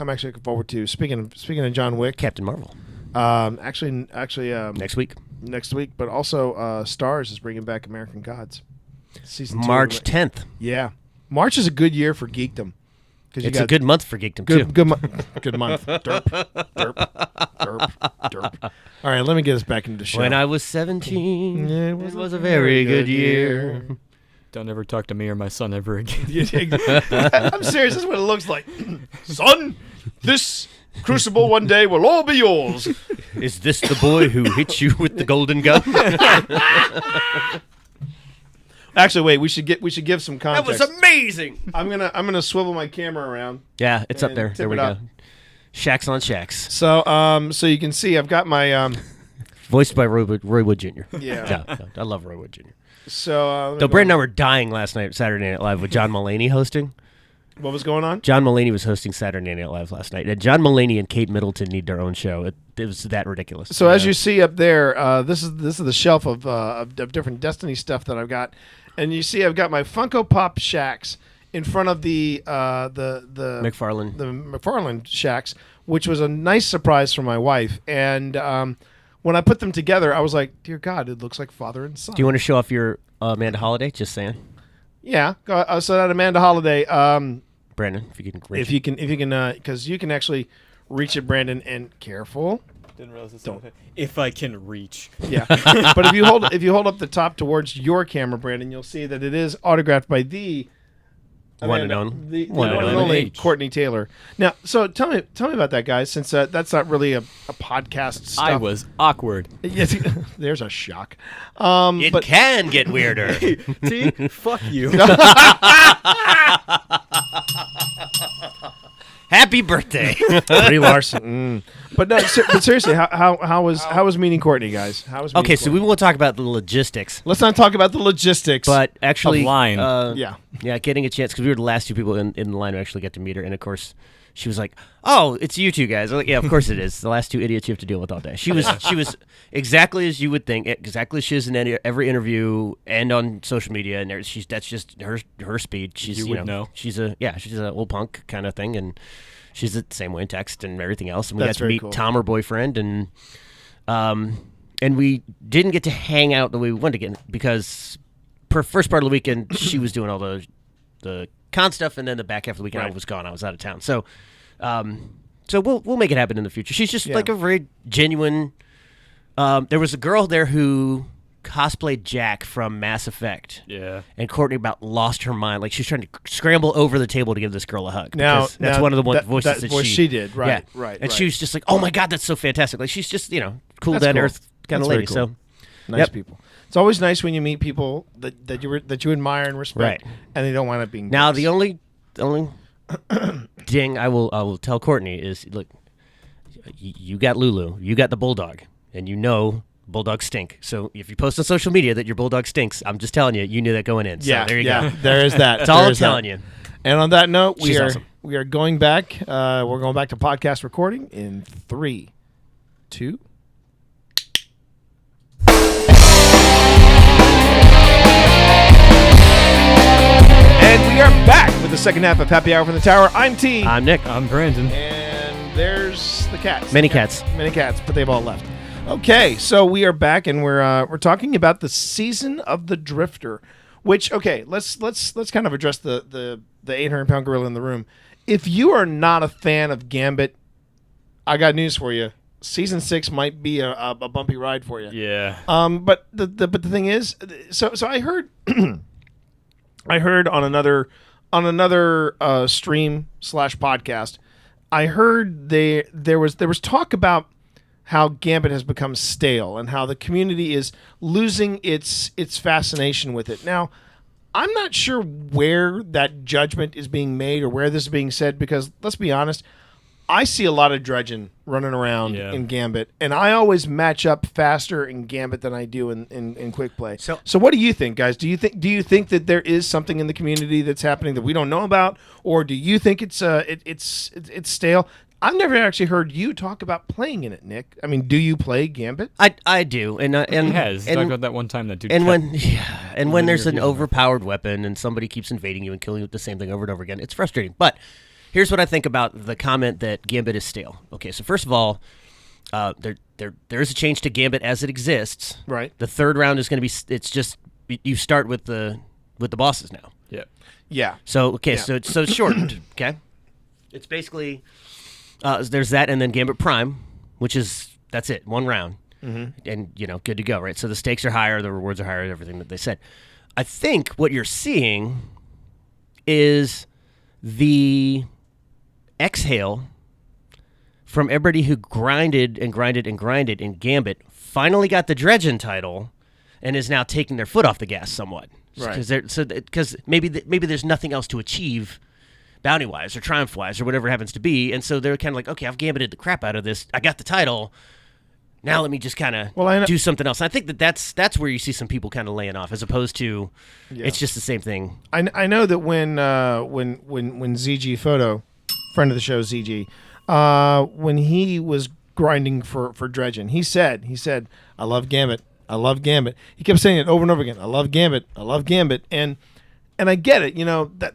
actually looking forward to. Speaking of John Wick, Captain Marvel. actually, Next week. next week, but also Starz is bringing back American Gods. Season 2. March 10th. Yeah, March is a good year for geekdom. It's a good month for geekdom, too. Good month. Derp. All All right, let me get us back into the show. When I was 17, Yeah, it was a very good year. Don't ever talk to me or my son ever again. I'm serious. This is what it looks like. Son, this crucible one day will all be yours. Is this the boy who hit you with the golden gun? Actually, wait. We should give some That context. was amazing. I'm gonna swivel my camera around. Yeah, it's up And there. tip There we it go. up. Shacks on Shacks. So so you can see I've got my Voiced by Roy Wood Jr. Yeah. I love Roy Wood Jr. So let me Though go- Brandon and I were dying last night at Saturday Night Live with John Mulaney hosting. What was going on? John Mulaney was hosting Saturday Night Live last night. And John Mulaney and Kate Middleton need their own show. It was that ridiculous. So as you see up there, this is the shelf of different Destiny stuff that I've got, and you see I've got my Funko Pop Shacks in front of the McFarlane. the McFarlane Shacks, which was a nice surprise for my wife. And when I put them together, I was like, "Dear God, it looks like father and son." Do you want to show off your Amanda Holiday? Just saying. Yeah. So that Amanda Holiday. Brandon, if you can reach If you can, because you can actually reach it, Brandon. And careful. Didn't realize this. If I can reach. Yeah. But if you hold up the top towards your camera, Brandon, you'll see that it is autographed by the One and only. the One one and and only. only Courtney Taylor. Now, so tell me about that, guys. Since that's not really a podcast stuff. I was awkward. Yes, there's a shock. It but can get weirder. See? Fuck you. Happy birthday. Brie Larson. But no, but seriously, how was meeting Courtney, guys? How was meeting Okay, so we will talk about the logistics. let's not talk about the logistics. But actually, Of line. yeah. getting a chance, because we were the last two people in the line who actually got to meet her. And of course, she was like, "Oh, it's you two guys." I'm like, yeah, of course it is. The last two idiots you have to deal with all day. She was exactly as you would think, exactly as she is in every interview and on social media. And that's just her speed. She's You would know. She's a old punk kind of thing, and she's the same way in text and everything else. And we That's got to very meet cool. Tom, her boyfriend, and we didn't get to hang out the way we wanted to get because per first part of the weekend she was doing all the con stuff, and then the back half of the weekend I Right. was gone. I was out of town. So we'll make it happen in the future. She's just Yeah. like a very genuine. There was a girl there who cosplayed Jack from Mass Effect. Yeah. And Courtney about lost her mind. Like she's trying to scramble over the table to give this girl a hug. Now- because that's now one of the that- voices that that voice she did. Right, Yeah. right, And right. she was just like, "Oh my God, that's so fantastic!" Like she's just cool That's down to cool. earth kind That's of very lady. cool. So Nice Yep. people. It's always nice when you meet people that you admire and respect, Right. and they don't wind up being now dicks. the only ding I will tell Courtney is, look, you got Lulu, you got the bulldog, and bulldogs stink. So if you post on social media that your bulldog stinks, I'm just telling you, you knew that going in. So yeah, there you yeah, go. there is that. That's all There I'm is that. telling you. And on that note, She's awesome. we are going back. We're going back to podcast recording in 3, 2. And we are back with the second half of Happy Hour from the Tower. I'm T. I'm Nick. I'm Brandon. And there's the cats. Many cats. Many cats, but they've all left. Okay, so we are back, and we're talking about the season of the Drifter. Which, okay, let's kind of address the 800-pound gorilla in the room. If you are not a fan of Gambit, I got news for you. Season 6 might be a bumpy ride for you. Yeah. But the thing is, so I heard I heard on another stream / podcast, I heard there was talk about how Gambit has become stale and how the community is losing its fascination with it. Now, I'm not sure where that judgment is being made or where this is being said, because let's be honest, I see a lot of dredging running around Yeah. in Gambit, and I always match up faster in Gambit than I do in Quick Play. So- So what do you think, guys? Do you think that there is something in the community that's happening that we don't know about, or do you think it's stale? I've never actually heard you talk about playing in it, Nick. I mean, do you play Gambit? I do, and He has. He and, talked about that one time that dude. and kept- when there's an interviews. overpowered weapon and somebody keeps invading you and killing you with the same thing over and over again, it's frustrating. But here's what I think about the comment that Gambit is stale. Okay, so first of all, there is a change to Gambit as it exists. Right. The third round is going to be. It's just you start with the bosses now. Yeah. Yeah. So okay, Yeah. so it's shortened. Okay, it's basically there's that, and then Gambit Prime, which is that's it, one round. and good to go, right? So the stakes are higher, the rewards are higher, everything that they said. I think what you're seeing is the exhale from everybody who grinded and grinded and grinded in Gambit, finally got the Dredgen title, and is now taking their foot off the gas somewhat. Right. Because maybe there's nothing else to achieve bounty-wise or triumph-wise or whatever it happens to be, and so they're kind of like, okay, I've gambited the crap out of this. I got the title. Now let me just kind of do something else. I think that's where you see some people kind of laying off, as opposed to it's just the same thing. I know that when ZG Photo, friend of the show ZG, when he was grinding for Dredgen, he said, I love Gambit. I love Gambit. He kept saying it over and over again. I love Gambit. I love Gambit. And I get it.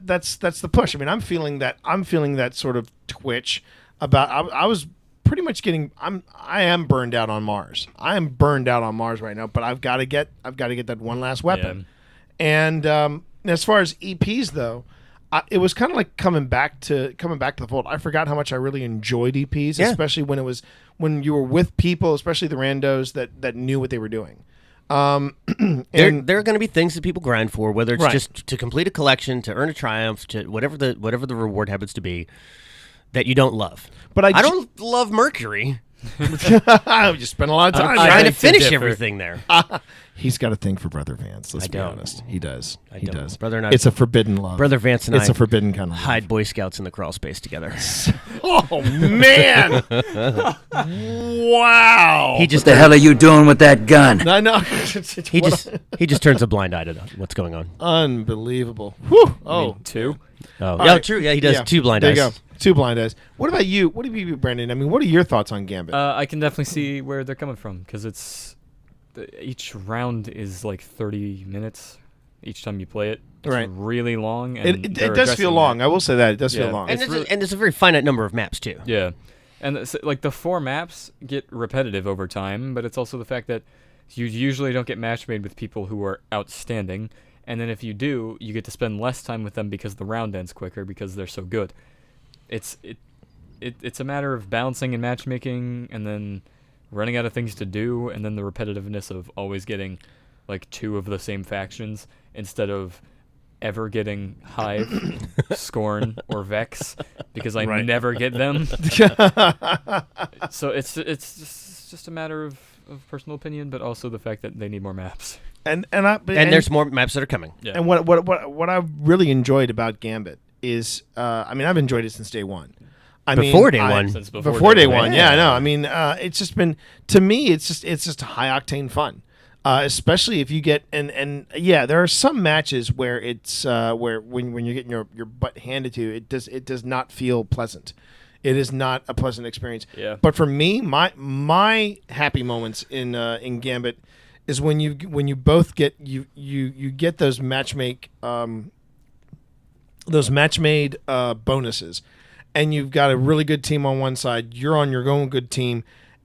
That's the push. I mean, I'm feeling that sort of twitch about. I was pretty much I am burned out on Mars. I am burned out on Mars right now. But I've got to get that one last weapon. Yeah. And as far as EPs though, it was kind of like coming back to the fold. I forgot how much I really enjoyed EPs, especially when you were with people, especially the randos that knew what they were doing. And there are going to be things that people grind for, whether it's just to complete a collection, to earn a triumph, to whatever the reward happens to be, that you don't love. But I don't love Mercury. I just spent a lot of time trying to finish everything there. He's got a thing for Brother Vance. Let's be don't. honest. He does. He does. Brother and I, it's a forbidden love. Brother Vance and it's I a forbidden kind of love. hide Boy Scouts in the crawl space together. Oh man! Wow! What the hell are you doing with that gun? I know. he just turns a blind eye to what's going on. Unbelievable. Whew. Oh, two. Oh, right. True. Yeah, he does two blind eyes. There you go. Two blind eyes. What about you? What have you, Brandon? I mean, what are your thoughts on Gambit? I can definitely see where they're coming from, because each round is like 30 minutes each time you play it. It's really long. And it does feel long. I will say that. It does feel long. And there's a very finite number of maps, too. Yeah. And the 4 maps get repetitive over time, but it's also the fact that you usually don't get match made with people who are outstanding. And then if you do, you get to spend less time with them because the round ends quicker because they're so good. It's a matter of balancing and matchmaking, and then running out of things to do, and then the repetitiveness of always getting like 2 of the same factions instead of ever getting Hive, Scorn, or Vex, because I never get them. So it's just a matter of personal opinion, but also the fact that they need more maps. And there's more maps that are coming. Yeah. And what I really enjoyed about Gambit is, I mean, I've enjoyed it since day one. Before day one. Before day one, yeah, I know. I mean, it's just been, to me, it's just high octane fun. Especially if you get there are some matches where it's where when you're getting your butt handed to you, it does not feel pleasant. It is not a pleasant experience. Yeah. But for me, my happy moments in Gambit is when you both get you get those match-made bonuses, and you've got a really good team on one side, you're on your own good team,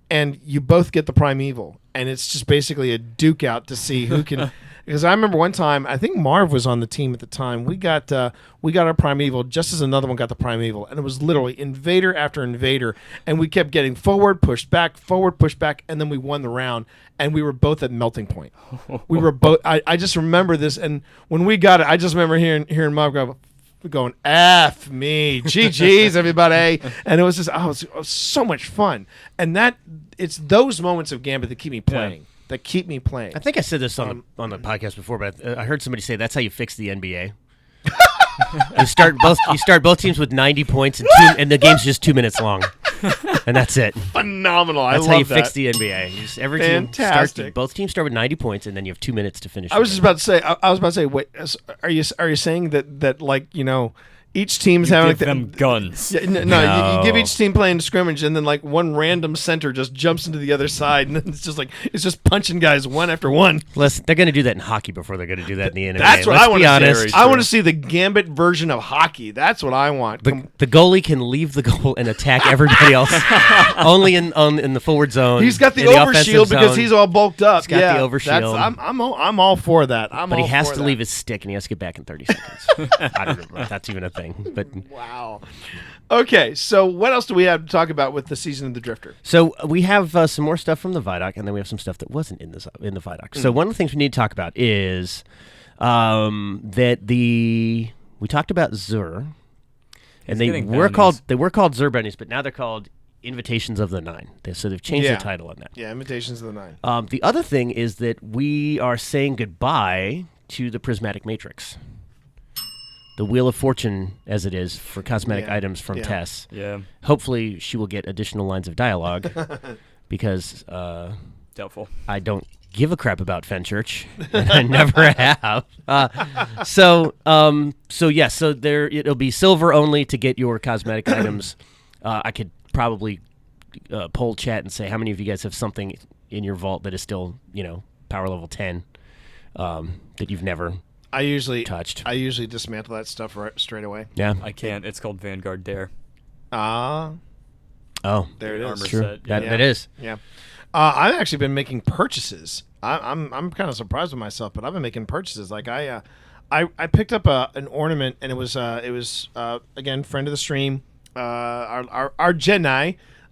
and you both get the primeval, and it's just basically a duke out to see who can. Because I remember one time, I think Marv was on the team at the time. We got our primeval just as another one got the primeval, and it was literally invader after invader, and we kept getting forward, pushed back, and then we won the round, and we were both at melting point. We were both. I just remember this, and when we got it, I just remember hearing Marv going, F me, GG's everybody, and it was just it was so much fun, and it's those moments of Gambit that keep me playing. Yeah. That keep me playing. I think I said this on the podcast before, but I heard somebody say that's how you fix the NBA. You start both teams with 90 points, and the game's just 2 minutes long, and that's it. Phenomenal! That's how you fix the NBA. Every Fantastic. team both teams start with 90 points, and then you have 2 minutes to finish. I was about to say. Wait, are you saying that like each team's having give them guns? Yeah, no. You give each team playing scrimmage, and then like one random center just jumps into the other side, and then it's just punching guys one after one. Listen, they're going to do that in hockey before they're going to do that in the NBA. That's what I want to see. I want to see the Gambit version of hockey. That's what I want. The goalie can leave the goal and attack everybody else. Only in the forward zone. He's got the overshield because he's all bulked up. He's got the overshield. I'm all for that. But he has to leave his stick, and he has to get back in 30 seconds. I don't know if that's even a thing. thing. But Wow. Okay, so what else do we have to talk about with the season of the Drifter? so we have some more stuff from the Vidoc, and then we have some stuff that wasn't in the Vidoc. So one of the things we need to talk about is that we talked about Zur, and they getting were bounties. called Zur bounties, but now they're called Invitations of the Nine. So they've changed Yeah. the title on that. Yeah, Invitations of the Nine. The other thing is that we are saying goodbye to the Prismatic Matrix, the Wheel of Fortune, as it is for cosmetic Yeah. items from Yeah. Tess. Yeah, Hopefully, she will get additional lines of dialogue because doubtful. I don't give a crap about Fenchurch, and I never have. So there it'll be silver only to get your cosmetic items. I could probably poll chat and say how many of you guys have something in your vault that is still power level 10 that you've never I usually touched. I usually dismantle that stuff straight away. Yeah. I can't. It's called Vanguard Dare. Ah, Oh, there it is. Armor true. set. That yeah. that is. Yeah, I've actually been making purchases. I'm kind of surprised with myself, but I've been making purchases. Like I picked up an ornament, and it was again, friend of the stream, our Jen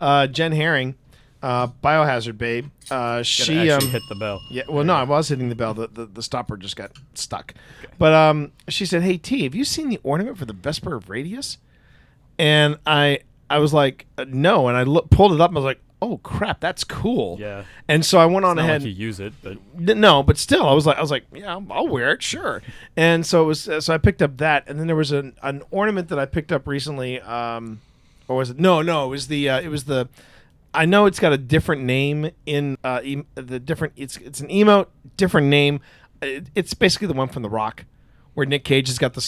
Herring, Biohazard babe. She Gotta actually hit the bell. Yeah, well, no, I was hitting the bell. The stopper just got stuck. But she said, "Hey T, have you seen the ornament for the Vesper of Radius?" And I was like, "No," and I pulled it up. And I was like, "Oh crap, that's cool." Yeah. And so I went on It's not ahead. like you use it, but No, but still, I was like, yeah, I'll wear it, sure. And so it was. So I picked up that, and then there was an ornament that I picked up recently. Or was it? No, it was the. I know it's got a different name in the different. It's an emote, different name. It's basically the one from The Rock, where Nick Cage has got the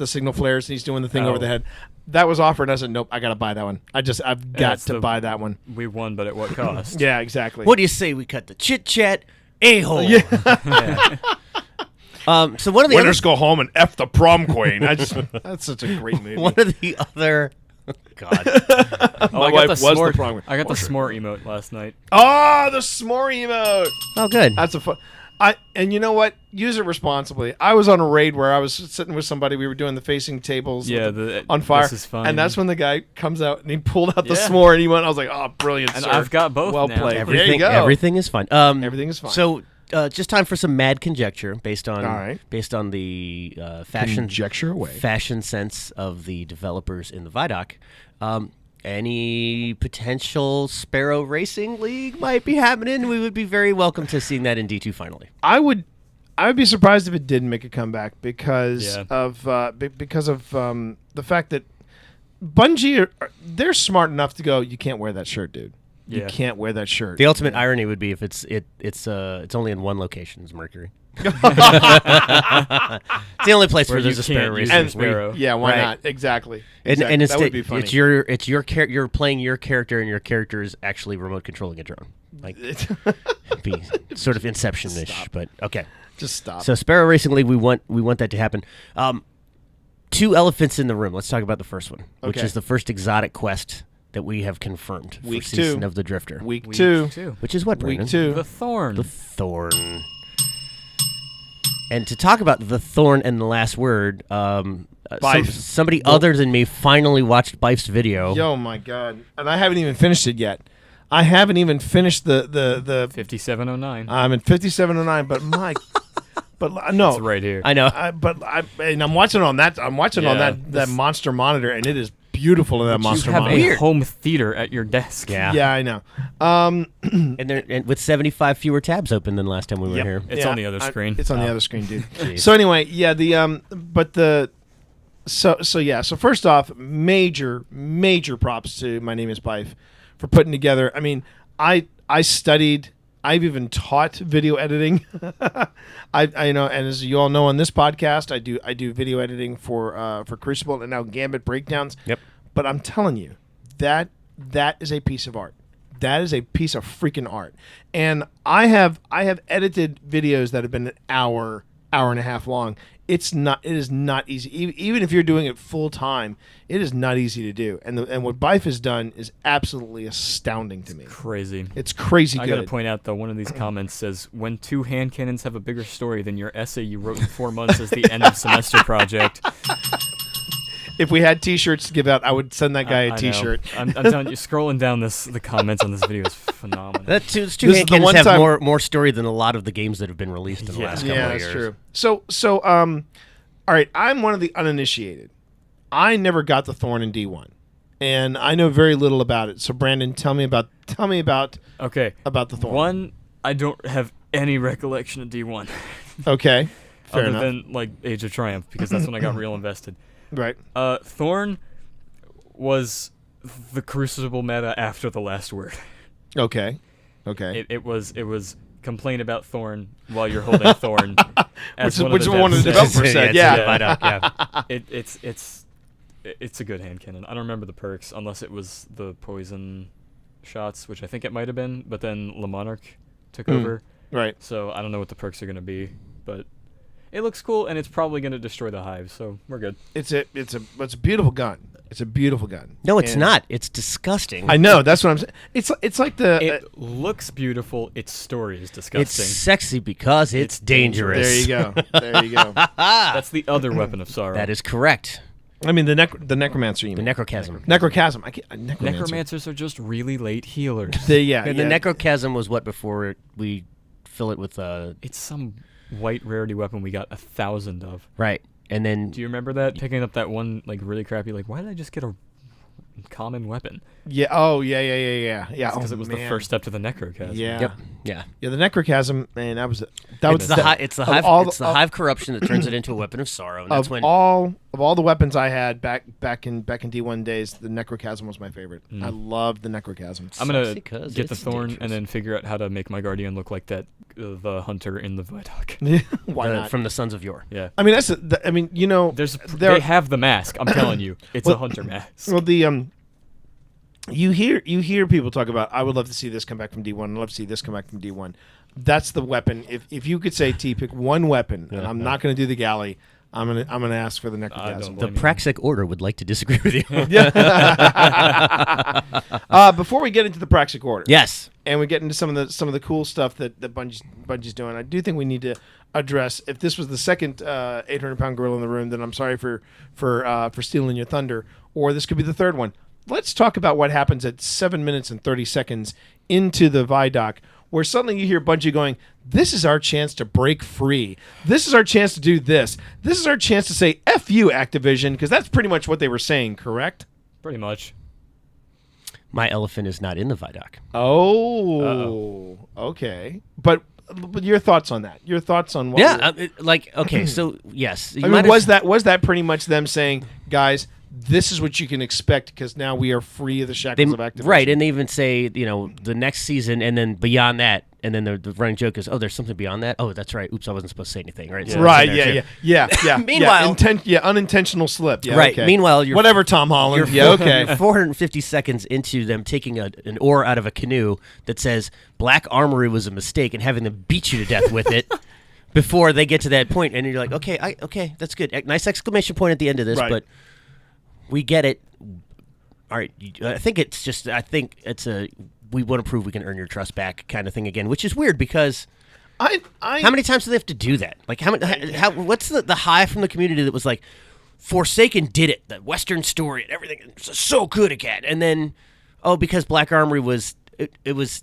signal flares and he's doing the thing over the head. That was offered. And I said, nope, I gotta buy that one. I've got it's to buy that one. we won, but at what cost? Yeah, exactly. What do you say we cut the chit chat a-hole? Yeah. So one of the Winners go home and F the prom queen. That's such a great movie. one of the other God. Oh, My I got wife the was the s'more. prom queen. I got the s'more emote last night. Oh, the s'more emote. Oh, good. That's a fun. And you know what? Use it responsibly. I was on a raid where I was sitting with somebody. We were doing the facing tables Yeah, on fire. This is fun. And that's when the guy comes out and he pulled out the Yeah. s'more and he went. I was like, oh, brilliant, And sir. I've got both Well now. played. Everything, there you go. everything is fine. Everything is fine. So, just time for some mad conjecture based on All right. the fashion Conjecture away. fashion sense of the developers in the Vidoc. Any potential Sparrow Racing League might be happening. We would be very welcome to seeing that in D2 finally. I would be surprised if it didn't make a comeback because Yeah. of the fact that Bungie they're smart enough to go. You can't wear that shirt, dude. You Yeah. can't wear that shirt. The ultimate irony would be if it's only in one location, it's Mercury. It's the only place where Where there's you a Sparrow can't use Racing the League. Sparrow. Yeah, why Right. not? Exactly. And Exactly. it's that would be funny. it's your you're playing your character, and your character is actually remote controlling a drone. Like be sort of Inception-ish, but okay. Just stop. So Sparrow Racing League, we want that to happen. Two elephants in the room. Let's talk about the first one, which Okay. is the first exotic quest that we have confirmed Week for Season 2. of the Drifter. Week Week 2. two. Which is what, Brandon? Week 2. The Thorn. The Thorn. And to talk about the Thorn and the last word, Bife. somebody other than me finally watched Bife's video. Yo, my God. And I haven't even finished it yet. I haven't even finished the 5709. I'm in 5709, but my but no. It's right here. I know. And I'm watching on that on Yeah, that monster monitor and it is beautiful in that you monster have monitor. a home theater at your desk. Yeah. Yeah, I know. And with 75 fewer tabs open than last time we were Yep. here. It's Yeah, on the other screen. It's on the other screen, dude. So anyway, yeah, so first off, major props to My Name is Bife for putting together. I mean, I studied. I've even taught video editing. I know, and as you all know on this podcast, I do video editing for Crucible and now Gambit breakdowns. Yep. But I'm telling you, that is a piece of art. That is a piece of freaking art. And I have edited videos that have been an hour and a half long. It is not easy. Even if you're doing it full time, it is not easy to do. And what Bife has done is absolutely astounding to me. Crazy. It's crazy I good. gotta point out though, one of these comments says, "When two hand cannons have a bigger story than your essay you wrote in 4 months as the end of semester project." if we had T-shirts to give out, I would send that guy I a know. T-shirt. I'm telling you, scrolling down the comments on this video is phenomenal. Those two This is hand the cannons one have time- more story than a lot of the games that have been released in the last couple Yeah, of that's years. true. So, all right. I'm one of the uninitiated. I never got the Thorn in D1, and I know very little about it. So, Brandon, tell me about Okay. about the Thorn. One, I don't have any recollection of D1. Okay, fair other enough. than like Age of Triumph, because that's when I got real invested. Right. Thorn was the Crucible meta after the last word. Okay. It was complain about Thorn while you're holding Thorn. As Which one one of the devs developers said, it's yeah. a Vidoc, yeah. It's a good hand cannon. I don't remember the perks unless it was the poison shots, which I think it might have been, but then Le Monarch took over. Right. So I don't know what the perks are going to be, but it looks cool and it's probably going to destroy the hive, so we're good. It's a beautiful gun. It's a beautiful gun. No, it's And- not. It's disgusting. I know. That's what I'm saying. It's like the. It looks beautiful. Its story is disgusting. It's sexy because it's dangerous. there you go. There you go. That's the other weapon of sorrow. That is correct. I mean the necromancer. You The mean. necrochasm. Necrochasm. I can't, necromancer. Necromancers are just really late healers. Yeah. And the necrochasm was what before we fill it with It's some white rarity weapon we got 1,000 of. right, and then Do you remember that? Picking up that one like really crappy, like, why did I just get a common weapon? Yeah. Oh yeah. Because Oh, it was the man. first step to the necrochasm. Yeah. yep, yeah. Yeah. The necrochasm. Man, that was It's the hive. It's the of hive. all It's the hive corruption that turns it into a weapon of sorrow. And that's Of when all the weapons I had back in D1 days, the necrochasm was my favorite. I loved the necrochasm. I'm gonna Sexy 'cause get the it's thorn dangerous. and then figure out how to make my guardian look like that the hunter in the Vidoc. Why not? from the Sons of Yore. Yeah. I mean, I mean, you know, They have the mask. I'm telling you, it's a hunter mask. Well, the you hear people talk about. I would love to see this come back from D1. I'd love to see this come back from D1. That's the weapon. If you could say T, pick one weapon, and I'm not going to do the galley. I'm gonna ask for the necrochasm. don't The blame you. Praxic Order would like to disagree with you. Before we get into the Praxic Order, Yes. and we get into some of the cool stuff that Bungie's doing, I do think we need to address. If this was the second 800-pound gorilla in the room, then I'm sorry for stealing your thunder. Or this could be the third one. Let's talk about what happens at 7 minutes and 30 seconds into the Vidoc, where suddenly you hear Bungie going, "This is our chance to break free. This is our chance to do this. This is our chance to say F you, Activision," because that's pretty much what they were saying, correct? Pretty much. My elephant is not in the Vidoc. Oh, okay. But your thoughts on that? Your thoughts on what? Yeah, okay, so yes. I mean, was that pretty much them saying, guys, this is what you can expect because now we are free of the shackles of Activision? Right, and they even say, the next season and then beyond that, and then the running joke is, oh, there's something beyond that? Oh, that's right. Oops, I wasn't supposed to say anything, right? So Right, that's in there, yeah. too. Meanwhile- unintentional slip. Yeah, Right, okay. meanwhile, you're- whatever, Tom Holland. Yeah, okay. 450 seconds into them taking an oar out of a canoe that says Black Armory was a mistake and having them beat you to death with it before they get to that point, and you're like, okay, that's good. Nice exclamation point at the end of this, Right. but we get it. All right, I think it's a we want to prove we can earn your trust back kind of thing again, which is weird because I how many times do they have to do that? Like what's the high from the community that was like, Forsaken did it, the Western story and everything, it's so good again, and then because Black Armory was it was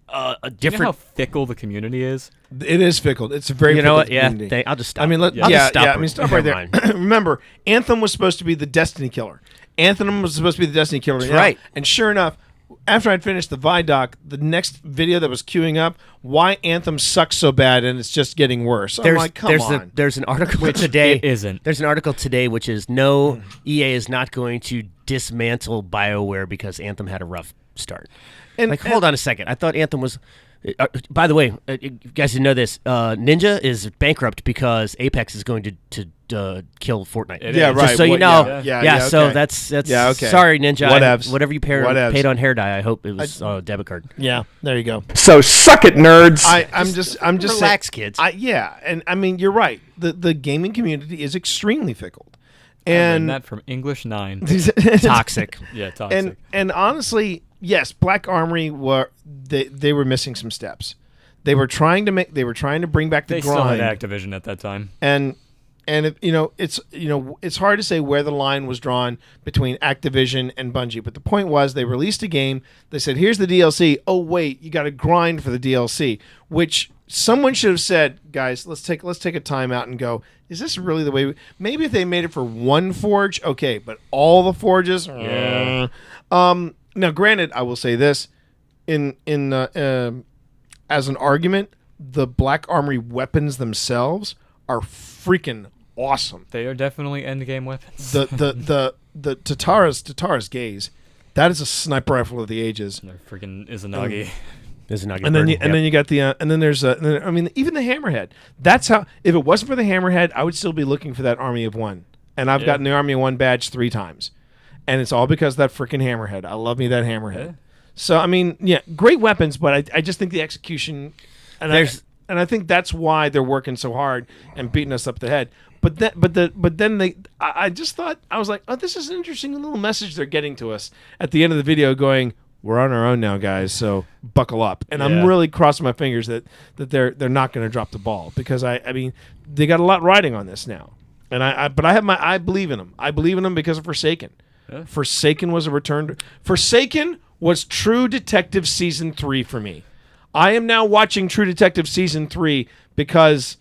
a You know different. how fickle the community is? It is fickle. It's a very You know fickle what? Yeah, community. I'll just stop. I mean, I'll just stop I mean, stop right there. Never mind. Remember, Anthem was supposed to be the Destiny killer. Anthem was supposed to be the Destiny killer. That's now. right. And sure enough, after I'd finished the Vidoc, the next video that was queuing up, why Anthem sucks so bad and it's just getting worse. I'm like, come on. There's an article today. it isn't. There's an article today which is EA is not going to dismantle BioWare because Anthem had a rough start. And- Hold on a second. I thought Anthem was. By the way, you guys didn't know this. Ninja is bankrupt because Apex is going to kill Fortnite. Yeah, Just right. so you What- know. yeah, So okay. that's Yeah, okay. Sorry, Ninja. Whatevs. Whatever you Whatevs. paid on hair dye. I hope it was debit card. Yeah, there you go. So suck it, nerds. I'm just relax, saying, kids. Yeah, and I mean, you're right. The gaming community is extremely fickle. I learned And that from English 9. Toxic. Yeah, toxic. and honestly, yes, Black Armory they were missing some steps. They were trying to bring back the They still had grind, Activision at that time. and And it's hard to say where the line was drawn between Activision and Bungie. But the point was, they released a game. They said, "Here's the DLC." Oh wait, you got to grind for the DLC. Which someone should have said, "Guys, let's take a time out and go. Is this really the way?" Maybe if they made it for one forge, okay. But all the forges, Yeah. Now, granted, I will say this as an argument, the Black Armory weapons themselves are freaking awesome. They are definitely endgame weapons. The Tatara's gaze, that is a sniper rifle of the ages. They're freaking Izanagi. There's an And then you got the and then there's I mean, even the hammerhead. That's how. If it wasn't for the hammerhead, I would still be looking for that Army of One. And I've gotten the Army of One badge 3 times, and it's all because of that freaking hammerhead. I love me that hammerhead. Yeah. So I mean, yeah, great weapons, but I just think the execution, and I think that's why they're working so hard and beating us up the head. But then I just thought, I was like, oh, this is an interesting little message they're getting to us at the end of the video, going, we're on our own now, guys, so buckle up. And I'm really crossing my fingers that they're not going to drop the ball, because I mean, they got a lot riding on this now. And I believe in them. I believe in them because of Forsaken. Yeah. Forsaken was a return. Forsaken was True Detective Season 3 for me. I am now watching True Detective Season 3 because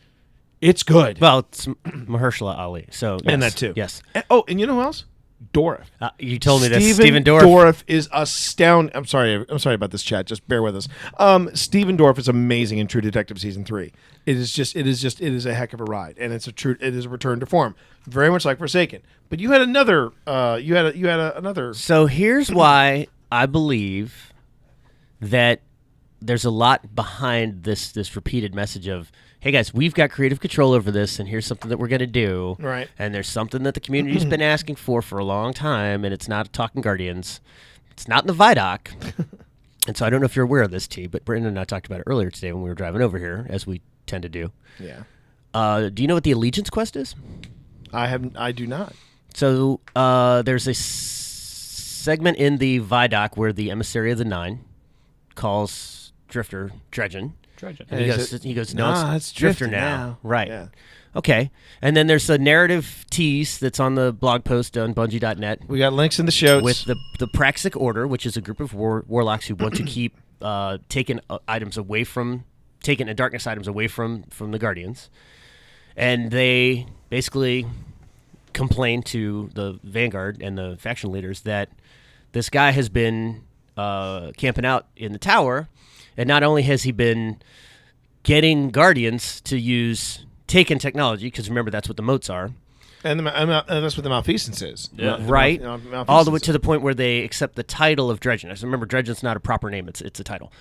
it's good. Well, it's Mahershala Ali. So yes, And that too. Yes. And you know who else? Dorif. You told me that Steven Stephen Dorff. Dorff is astounding. I'm sorry about this, chat. Just bear with us. Stephen Dorff is amazing in True Detective Season 3. It is a heck of a ride, and it is a return to form, very much like Forsaken. But you had another. Another. So here's why I believe that there's a lot behind this repeated message of, hey guys, we've got creative control over this, and here's something that we're going to do. Right. And there's something that the community's been asking for a long time, and it's not Talking Guardians. It's not in the Vidoc. And so I don't know if you're aware of this, T, but Brandon and I talked about it earlier today when we were driving over here, as we tend to do. Yeah. Do you know what the Allegiance Quest is? I do not. So there's a segment in the Vidoc where the Emissary of the Nine calls Drifter Dredgen. Dredgen. And he goes, no, Nah, it's Drifter Drifter now. Right. Yeah. Okay. And then there's a narrative tease that's on the blog post on Bungie.net We got links in the show. with the Praxic Order, which is a group of warlocks who want to keep taking darkness items away from the Guardians. And they basically complain to the Vanguard and the faction leaders that this guy has been camping out in the tower, and not only has he been getting Guardians to use Taken technology, because remember, that's what the moats are. and that's what the Malfeasance is. Yeah. Right? Malfeasance All the way is- to the point where they accept the title of Dredgen. So remember, Dredgen's not a proper name; it's a title.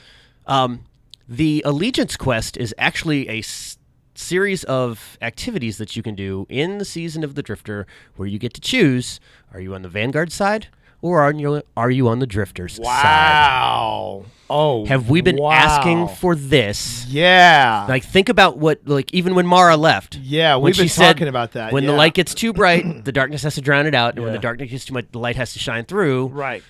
The Allegiance Quest is actually a series of activities that you can do in the season of the Drifter, where you get to choose: are you on the Vanguard side, or are you on the Drifter's side? Wow. Oh. Have we been wow. asking for this? Yeah. Like, think about what, like, even when Mara left. Yeah, when we've she been said, talking about that. When the yeah. light gets too bright, the darkness has to drown it out, and when the Yeah. darkness gets too much, the light has to shine through. Right.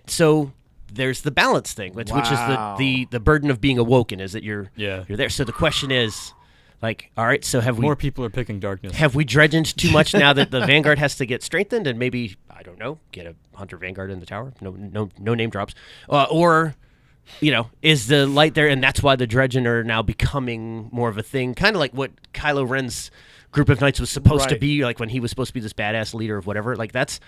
So there's the balance thing, which is Wow. the burden of being awoken, is that you're Yeah. there. So the question is, like, all right, so have More we people are picking darkness. have we dredged too much now that the Vanguard has to get strengthened, and maybe, I don't know, get a Hunter Vanguard in the tower? No name drops, or. Is the light there, and that's why the Dredgen are now becoming more of a thing, kind of like what Kylo Ren's group of knights was supposed to Right. be, like when he was supposed to be this badass leader of whatever. Like that's,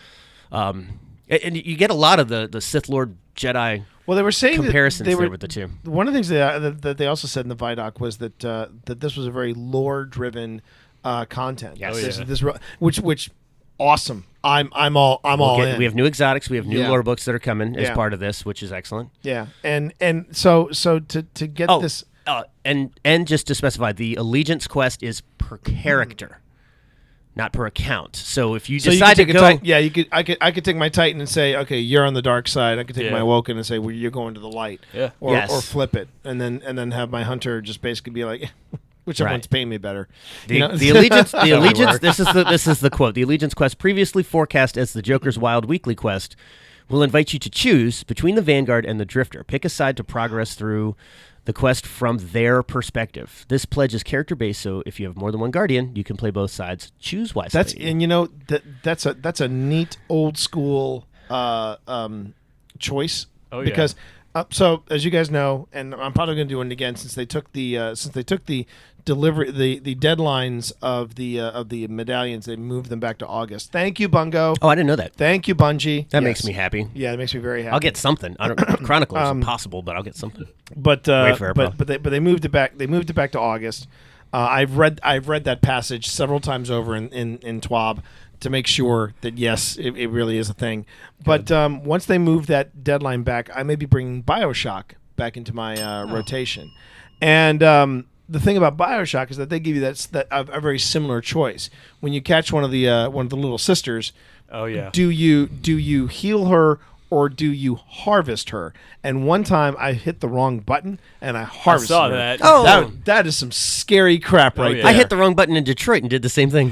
and you get a lot of the Sith Lord Jedi Well, they were saying comparisons that they there were, with the two. One of the things that they also said in the Vidoc was that this was a very lore-driven content. Yes. Oh, yeah. This which awesome. I'm all in. We have new exotics, we have new Yeah. lore books that are coming as Yeah. part of this, which is excellent. Yeah, and so to get this. And just to specify, the Allegiance Quest is per character, not per account. So if you So you decide could to take go, you could. I could take my Titan and say, okay, you're on the dark side. I could take Yeah. my Woken and say, well, you're going to the light. Yeah. Or Yes. or flip it, and then have my Hunter just basically be like, whichever Right. one's paying me better. The Allegiance. The Allegiance. This is the quote. The Allegiance Quest, previously forecast as the Joker's Wild Weekly Quest, will invite you to choose between the Vanguard and the Drifter. Pick a side to progress through the quest from their perspective. This pledge is character-based, so if you have more than one Guardian, you can play both sides. Choose wisely. That's a neat old school choice. Oh, yeah. Because so as you guys know, and I'm probably going to do it again since they took the delivery the deadlines of the medallions, they moved them back to August. Thank you, Bungo. Oh, I didn't know that. Thank you, Bungie. That Yes. makes me happy. Yeah, it makes me very happy. I'll get something. I don't Chronicles is impossible, but I'll get something. But Wait for it, bro. but they moved it back. They moved it back to August. I've read that passage several times over in TWAB to make sure that yes, it really is a thing. But once they move that deadline back, I may be bringing BioShock back into my rotation. And the thing about BioShock is that they give you that a very similar choice. When you catch one of the little sisters, Oh yeah. do you heal her or do you harvest her? And one time I hit the wrong button and I harvested saw her. that. Oh. That is some scary crap right yeah. there. I hit the wrong button in Detroit and did the same thing.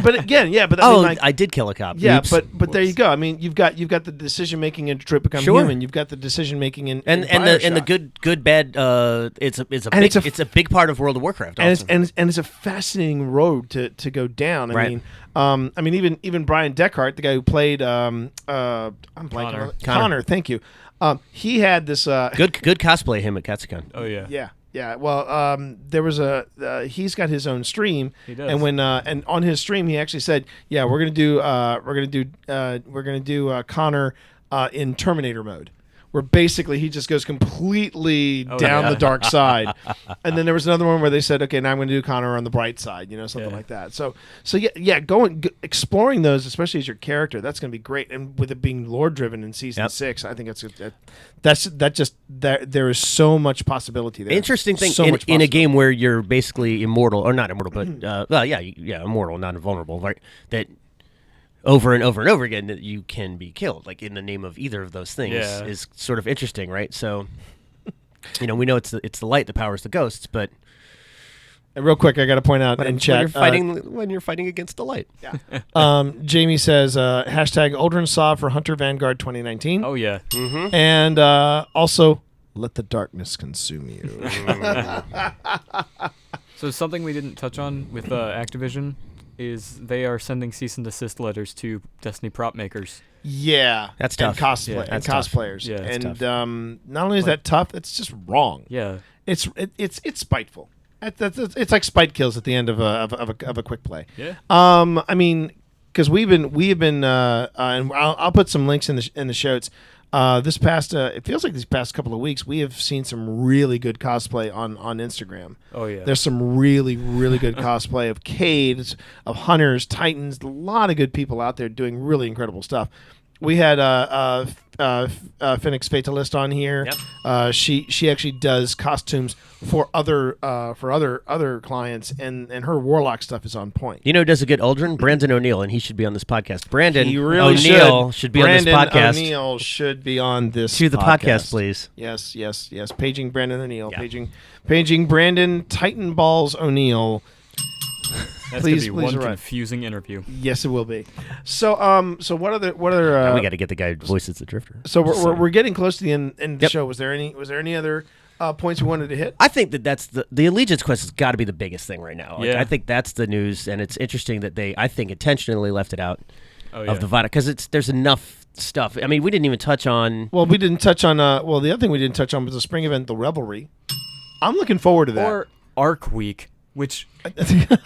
But again, yeah, but I Oh, mean, like, I did kill a cop. yeah, Oops. but there you go. I mean, you've got the decision making in Detroit Become Sure. Human. You've got the decision making in and the good bad it's a And big, it's it's a big part of World of Warcraft. and Also. it's a fascinating road to go down. Right. I mean, even Brian Deckhart, the guy who played I'm blanking Connor. on it. Connor, thank you. He had this good cosplay him at Katsucon. Oh yeah. Yeah. Well, there was he's got his own stream. He does. And when and on his stream he actually said, "Yeah, we're gonna do Connor in Terminator mode." Where basically he just goes completely down yeah. the dark side. And then there was another one where they said, okay, now I'm going to do Connor on the bright side, something Yeah. like that. So exploring those, especially as your character, that's going to be great. And with it being lore driven in season 6, I think there is so much possibility there. Interesting thing So much in a possibility. game where you're basically immortal, or not immortal, but immortal, not invulnerable, right? That over and over and over again that you can be killed, like in the name of either of those things, Yeah. is sort of interesting, right? So, we know it's the light that powers the ghosts, but And real quick, I got to point out in chat. when you're fighting against the light. Jamie says, hashtag Aldrin Saw for Hunter Vanguard 2019. Oh yeah. And also, let the darkness consume you. So something we didn't touch on with Activision is they are sending cease and desist letters to Destiny prop makers. Yeah, That's and tough. and that's tough. cosplayers. Yeah, that's and tough. not only is that tough, it's just wrong. Yeah. It's spiteful. It's like spite kills at the end of a quick play. Yeah. I mean, because we have been, and I'll put some links in the shows. This past, it feels like these past couple of weeks, we have seen some really good cosplay on Instagram. Oh yeah. There's some really, really good cosplay of Cades, of Hunters, Titans. A lot of good people out there doing really incredible stuff. We had Phoenix Fatalist on here. Yep. She actually does costumes for other clients, and her Warlock stuff is on point. Who does a good Aldrin? Brandon O'Neill, and he should be on this podcast. Brandon He really O'Neill should be Brandon on this podcast. O'Neill should be on this To the podcast, please. Yes. Paging Brandon O'Neill. Yeah. Paging Brandon Titan Balls O'Neill. That's please gonna be one arrive. confusing interview. Yes, it will be. So what other We got to get the guy who voices the Drifter. So we're getting close to the end of the Yep. show. Was there any other points we wanted to hit? I think that's the Allegiance quest has got to be the biggest thing right now. Like, Yeah. I think that's the news, and it's interesting that they, I think, intentionally left it out Oh yeah. of the Vita because there's enough stuff. I mean, we didn't even touch on. Well, we didn't touch on. The other thing we didn't touch on was the spring event, the Revelry. I'm looking forward to that. or Arc Week, which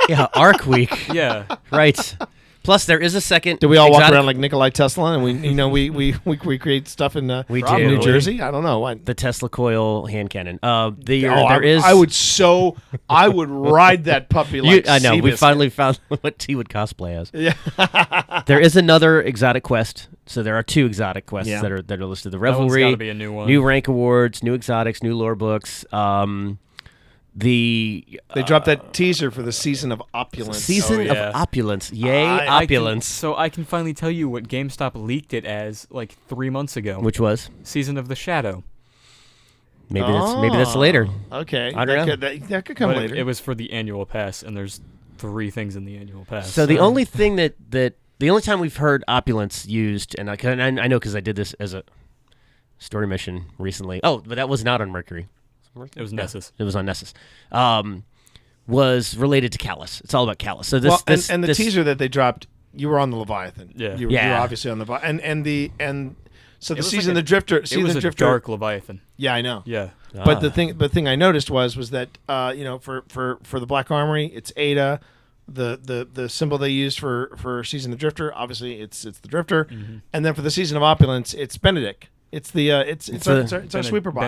Yeah, Arc Week. yeah. Right. Plus, there is a second. Do we all walk exotic- around like Nikolai Tesla and we create stuff in We Probably. do. New Jersey? I don't know. What? The Tesla coil hand cannon. I would ride that puppy like I know. We Seabiscuit. finally found what he would cosplay as. Yeah. There is another exotic quest. So there are 2 exotic quests Yeah. that are listed. The That one's Revelry, gotta be a new one. new rank awards, new exotics, new lore books. The They dropped that teaser for the season of opulence. season Oh, yeah. of opulence. Yay, I can- opulence. so I can finally tell you what GameStop leaked it as like 3 months ago. Which was Season of the Shadow. maybe that's later. Okay. I don't know. That could come But later. it was for the annual pass, and there's 3 things in the annual pass. So the only thing that The only time we've heard opulence used, and I know because I did this as a story mission recently. Oh, but that was not on Mercury. It was Nessus. It was on Nessus. Was related to Callus. It's all about Callus. So and the teaser that they dropped, you were on the Leviathan. Yeah. you were obviously on the so the was season like the Drifter. It was a Drifter, dark Leviathan. Yeah, I know. Yeah. But the thing I noticed was that for the Black Armory, it's Ada. The symbol they used for Season of the Drifter, obviously it's the Drifter, and then for the Season of Opulence, it's Benedict. It's the it's our sweeper bot.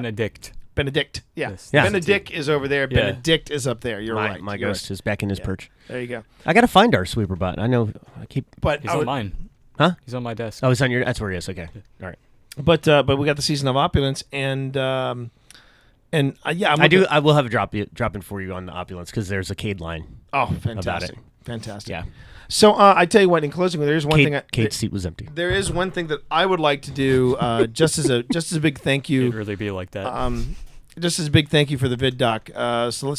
Benedict. Yeah. Yes. Yeah. Benedict is over there. Yeah. Benedict is up there. You're right. My You're ghost is back in his perch. right. There you go. I got to find our sweeper bot. I know. I keep. But He's on mine. Huh? He's on my desk. Oh, it's on your. That's where he is. Okay. All right. But we got the Season of Opulence, and I'm I do. I will have a drop in for you on the opulence because there's a Cade line. Oh, about fantastic! it. Fantastic. Yeah. So I tell you what. In closing, there's one thing. Cade's seat was empty. There is one thing that I would like to do, just as a big thank you. It'd really be like that. Just as a big thank you for the vid doc. So I'm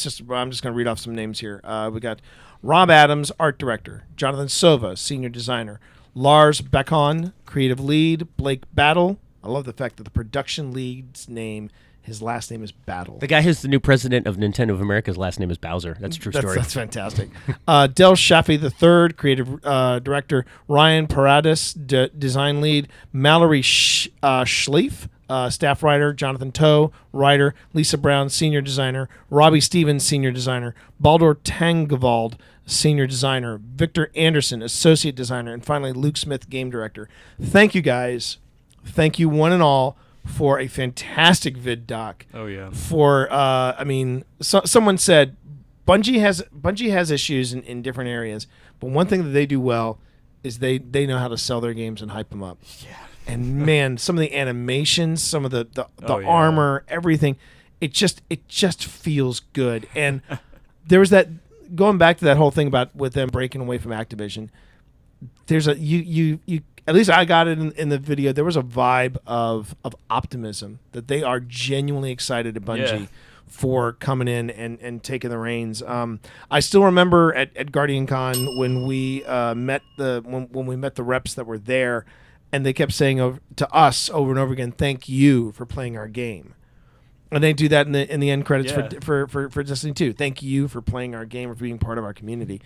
just going to read off some names here. We got Rob Adams, art director; Jonathan Sova, senior designer; Lars Bacon, creative lead; Blake Battle. I love the fact that the production lead's name, his last name is Battle. The guy who's the new president of Nintendo of America's last name is Bowser. That's a true story. That's fantastic. Del Shafi III, creative director; Ryan Paradis, design lead; Mallory Schleif, staff writer; Jonathan Toe, writer; Lisa Brown, senior designer; Robbie Stevens, senior designer; Baldur Tangevald, senior designer; Victor Anderson, associate designer; and finally Luke Smith, game director. Thank you guys. Thank you one and all for a fantastic vid doc. Oh yeah. For someone said Bungie has issues in different areas, but one thing that they do well is they know how to sell their games and hype them up. Yeah. And man, some of the animations, some of the armor, everything, it just feels good. And there was that, going back to that whole thing about with them breaking away from Activision. There's a you at least I got it in the video. There was a vibe of optimism that they are genuinely excited at Bungie for coming in and taking the reins. I still remember at Guardian Con when we met when we met the reps that were there, and they kept saying to us over and over again, "Thank you for playing our game." And they do that in the end credits for Destiny 2. Thank you for playing our game or for being part of our community.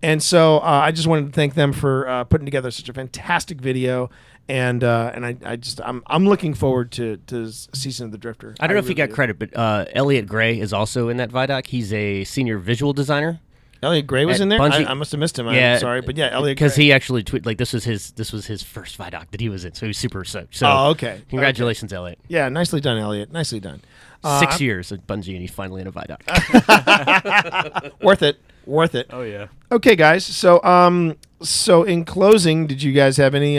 And so I just wanted to thank them for putting together such a fantastic video, and I'm looking forward to Season of the Drifter. I don't know if he got credit, but Elliot Gray is also in that Vidoc. He's a senior visual designer. Elliot Gray was At in there. Bungie- I must have missed him. Yeah, I'm sorry, but yeah, Elliot because Gray. he actually tweeted like this was his first Vidoc that he was in, so he was super stoked. So okay. Congratulations, Elliot. Yeah, nicely done, Elliot. Nicely done. 6 years at Bungie, and he's finally in a Vidoc. Worth it. Oh yeah. Okay, guys. So in closing, did you guys have any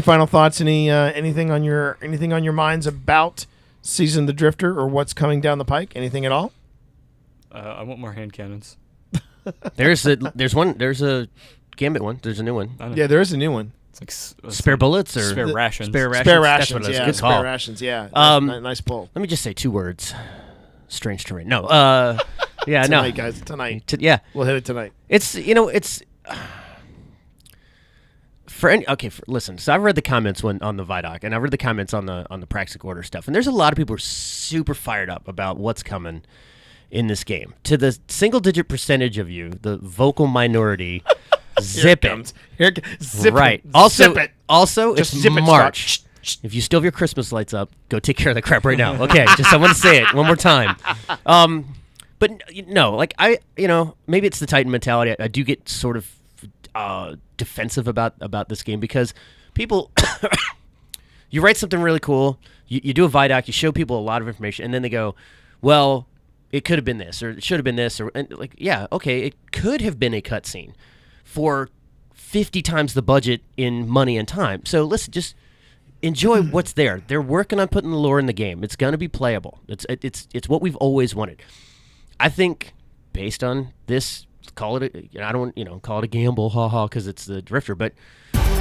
final thoughts? Anything on your minds about Season of the Drifter or what's coming down the pike? Anything at all? I want more hand cannons. There's a Gambit one. There's a new one. I know. Yeah, there is a new one. It's like Spare bullets or spare rations. Spare rations. Spare That's what rations. it is. Yeah, Good spare call. rations. Yeah. Nice pull. Let me just say 2 words. Strange terrain. No. Yeah. Tonight, no. guys. Tonight. Yeah. We'll hit it tonight. It's listen. So I've read the comments on the Vidoc, and I've read the comments on the Praxic Order stuff, and there's a lot of people who are super fired up about what's coming in this game. To the single-digit percentage of you, the vocal minority, zip it. Zip Right. it. Also, Zip it. also, Just it's zip it, March. Scott. If you still have your Christmas lights up, go take care of that crap right now. Okay, just I want to say it one more time. But no, like maybe it's the Titan mentality. I do get sort of defensive about this game because people, you write something really cool, you do a Vidoc, you show people a lot of information, and then they go, well, it could have been this, or it should have been this, and yeah, okay, it could have been a cutscene for 50 times the budget in money and time. So listen, just enjoy what's there. They're working on putting the lore in the game. It's going to be playable. It's what we've always wanted. I think based on this, call it I don't call it a gamble, haha, because it's the Drifter, but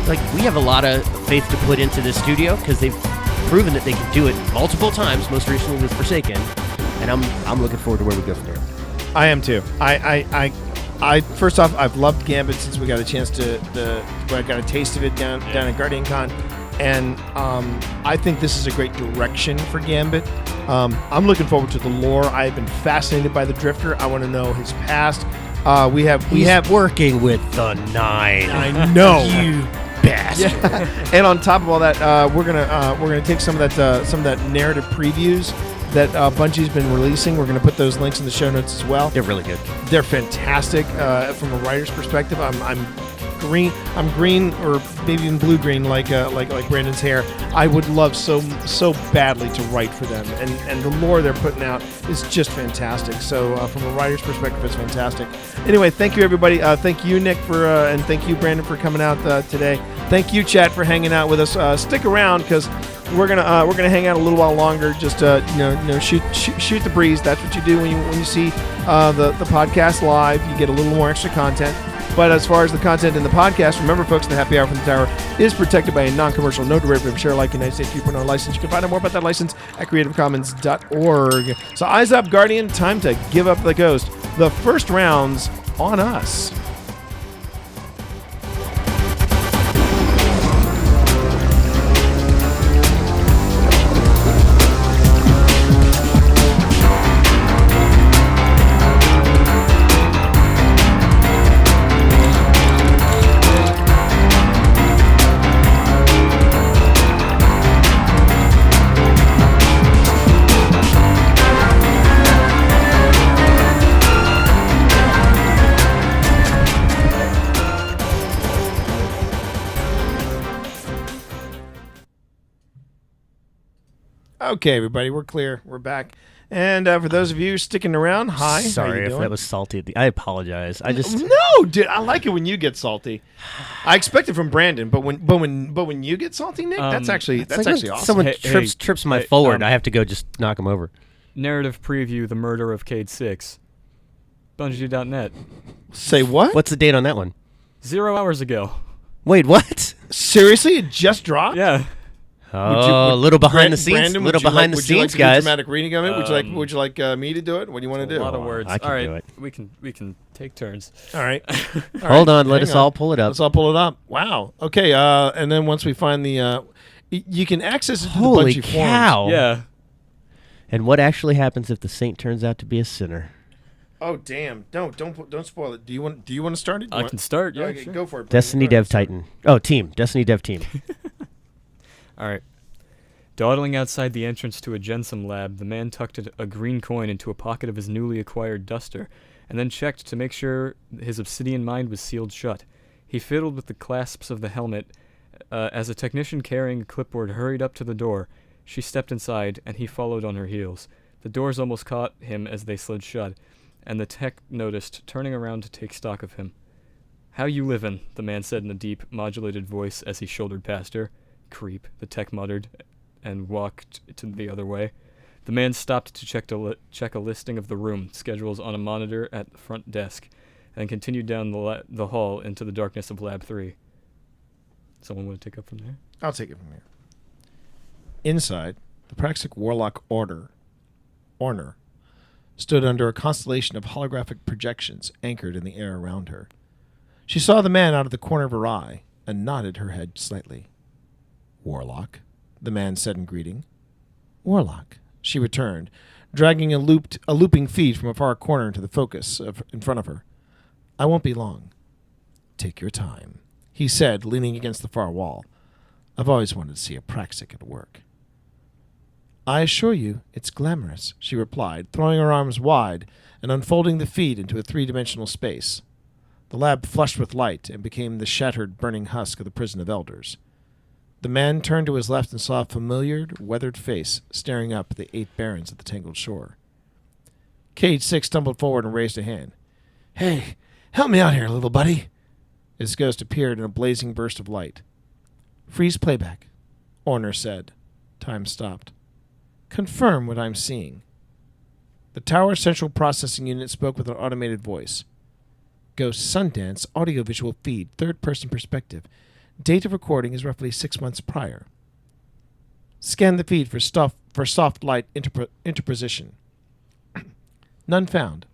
like we have a lot of faith to put into this studio because they've proven that they can do it multiple times. Most recently with Forsaken, and I'm looking forward to where we go from there. I am too. First off, I've loved Gambit since we got a chance I got a taste of it down at Guardian Con, and I think this is a great direction for Gambit. I'm looking forward to the lore. I've been fascinated by the Drifter. I want to know his past. We have working with the Nine. I know. You bastard. Yeah. And on top of all that, we're gonna take some of that narrative previews that Bungie's been releasing. We're gonna put those links in the show notes as well. They're really good. They're fantastic from a writer's perspective. I'm green or maybe even blue green like Brandon's hair. I would love so badly to write for them, and the lore they're putting out is just fantastic. So from a writer's perspective, it's fantastic. Anyway, thank you everybody. Thank you Nick and thank you Brandon for coming out today. Thank you chat for hanging out with us. Stick around because we're gonna hang out a little while longer. Just shoot the breeze. That's what you do when you see the podcast live. You get a little more extra content. But as far as the content in the podcast, remember, folks, the Happy Hour from the Tower is protected by a non-commercial, no derivative, share alike United States 3.0 license. You can find out more about that license at creativecommons.org. So eyes up, Guardian. Time to give up the ghost. The first round's on us. Okay, everybody, we're clear. We're back. And for those of you sticking around, hi. Sorry how you if doing? that was salty. I apologize. No, dude, I like it when you get salty. I expect it from Brandon, but when you get salty, Nick, that's actually awesome. Someone Hey, trips my hey, forward. I have to go just knock him over. Narrative preview: The Murder of Cade 6. Bungie.net. Say what? What's the date on that one? 0 hours ago. Wait, what? Seriously, it just dropped? Yeah. Oh, a little behind the scenes. Brandon, Little behind the would you like scenes, to do guys. dramatic reading of it? Would you like me to do it? What do you want to A do? lot of words. I can all right, do it. we can take turns. All right. Hold on. Let Hang us all pull it up. Let's all pull it up. Wow. Okay. And then once we find the, you can access it to Holy the Bungie cow. Yeah. And what actually happens if the saint turns out to be a sinner? Oh damn! Don't spoil it. Do you want to start it? I can start. Yeah. Okay, Sure. go for it. Brandon. Destiny Go ahead. Dev Titan. Oh, team. Destiny Dev Team. All right. Dawdling outside the entrance to a Jensum lab, the man tucked a green coin into a pocket of his newly acquired duster, and then checked to make sure his obsidian mind was sealed shut. He fiddled with the clasps of the helmet as a technician carrying a clipboard hurried up to the door. She stepped inside, and he followed on her heels. The doors almost caught him as they slid shut, and the tech noticed, turning around to take stock of him. "How you livin'?" the man said in a deep, modulated voice as he shouldered past her. "Creep," the tech muttered, and walked to the other way. The man stopped to check a listing of the room, schedules on a monitor at the front desk, and continued down the hall into the darkness of Lab 3. Someone want to take up from there? I'll take it from here. Inside, the Praxic Warlock Orner stood under a constellation of holographic projections anchored in the air around her. She saw the man out of the corner of her eye and nodded her head slightly. "Warlock," the man said in greeting. "Warlock," she returned, dragging a looping feed from a far corner into the focus in front of her. "I won't be long." "Take your time," he said, leaning against the far wall. "I've always wanted to see a Praxic at work." "I assure you, it's glamorous," she replied, throwing her arms wide and unfolding the feed into a three-dimensional space. The lab flushed with light and became the shattered, burning husk of the prison of elders. The man turned to his left and saw a familiar, weathered face staring up at the 8 barons at the tangled shore. Cade 6 stumbled forward and raised a hand. "Hey, help me out here, little buddy." His ghost appeared in a blazing burst of light. "Freeze playback," Orner said. Time stopped. "Confirm what I'm seeing." The tower's central processing unit spoke with an automated voice. "Ghost Sundance audiovisual feed, third-person perspective. Date of recording is roughly 6 months prior. Scan the feed for soft light interposition. None found.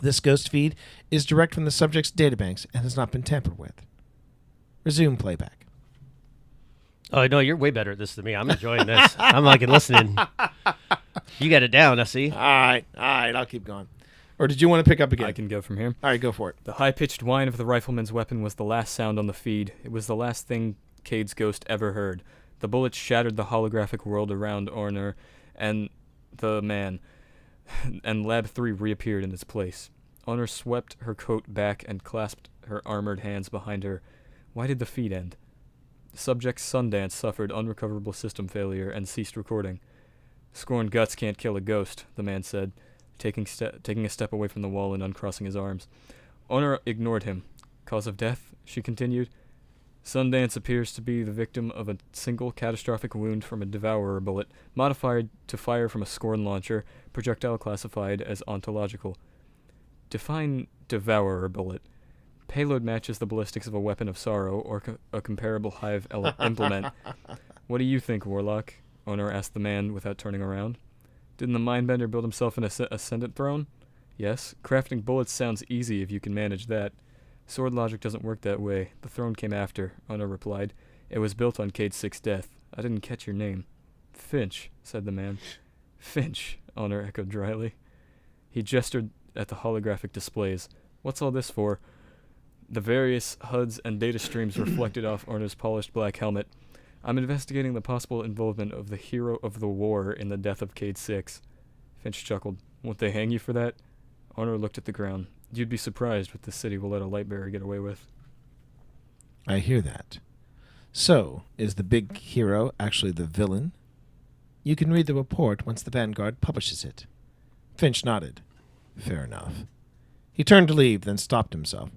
This ghost feed is direct from the subject's databanks and has not been tampered with. Resume playback. Oh no, you're way better at this than me. I'm enjoying this. I'm liking listening. You got it down, I see. All right, I'll keep going. Or did you want to pick up again? I can go from here. All right, go for it. The high-pitched whine of the rifleman's weapon was the last sound on the feed. It was the last thing Cade's ghost ever heard. The bullet shattered the holographic world around Orner and the man, and Lab 3 reappeared in its place. Honor swept her coat back and clasped her armored hands behind her. Why did the feed end? The subject's Sundance suffered unrecoverable system failure and ceased recording. Scorn guts can't kill a ghost, the man said, taking a step away from the wall and uncrossing his arms. Honor ignored him. Cause of death? She continued. Sundance appears to be the victim of a single catastrophic wound from a Devourer bullet, modified to fire from a Scorn launcher, projectile classified as ontological. Define Devourer bullet. Payload matches the ballistics of a weapon of sorrow or a comparable Hive implement. What do you think, Warlock? Honor asked the man without turning around. Didn't the Mindbender build himself an ascendant throne? Yes. Crafting bullets sounds easy if you can manage that. Sword logic doesn't work that way. The throne came after, Honor replied. It was built on Cade 6's death. I didn't catch your name. Finch, said the man. Finch, Honor echoed dryly. He gestured at the holographic displays. What's all this for? The various HUDs and data streams reflected off Orner's polished black helmet. I'm investigating the possible involvement of the hero of the war in the death of Cade 6. Finch chuckled. Won't they hang you for that? Honor looked at the ground. You'd be surprised what this city will let a Lightbearer get away with. I hear that. So, is the big hero actually the villain? You can read the report once the Vanguard publishes it. Finch nodded. Fair enough. He turned to leave, then stopped himself.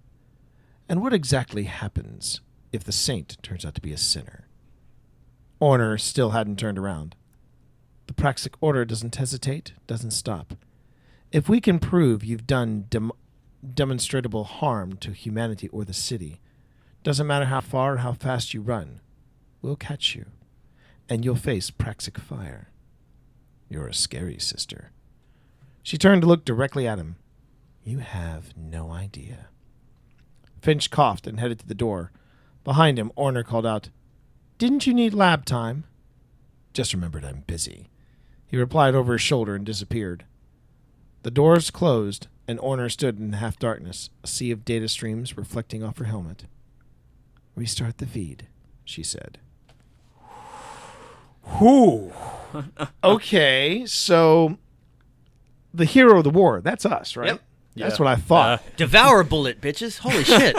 And what exactly happens if the saint turns out to be a sinner? Orner still hadn't turned around. The Praxic Order doesn't hesitate, doesn't stop. If we can prove you've done demonstrable harm to humanity or the city, doesn't matter how far or how fast you run, we'll catch you, and you'll face Praxic fire. You're a scary sister. She turned to look directly at him. You have no idea. Finch coughed and headed to the door. Behind him, Orner called out, Didn't you need lab time? Just remembered I'm busy. He replied over his shoulder and disappeared. The doors closed, and Orner stood in the half-darkness, a sea of data streams reflecting off her helmet. Restart the feed, she said. Whew. Okay, so the hero of the war, that's us, right? Yep. That's what I thought. Devour bullet, bitches. Holy shit.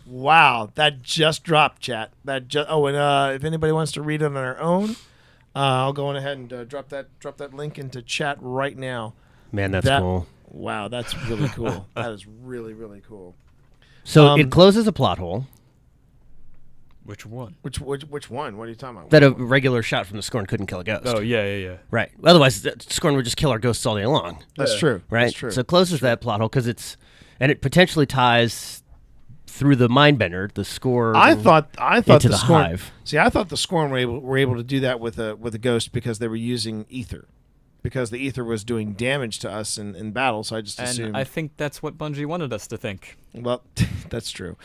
Wow, that just dropped, chat. And if anybody wants to read it on their own, I'll go on ahead and drop that link into chat right now. Man, that's cool. Wow, that's really cool. That is really, really cool. So it closes a plot hole. Which one? Which one? What are you talking about? That a regular shot from the Scorn couldn't kill a ghost. Oh, yeah. Right. Otherwise, the Scorn would just kill our ghosts all day long. That's true. Right? That's true. So it closes that plot hole because it potentially ties through the Mindbender, the Scorn. I thought into the the Scorn. Hive. See, I thought the Scorn were able to do that with a ghost because they were using ether, because the ether was doing damage to us in battle. So I just assumed. And I think that's what Bungie wanted us to think. Well, that's true.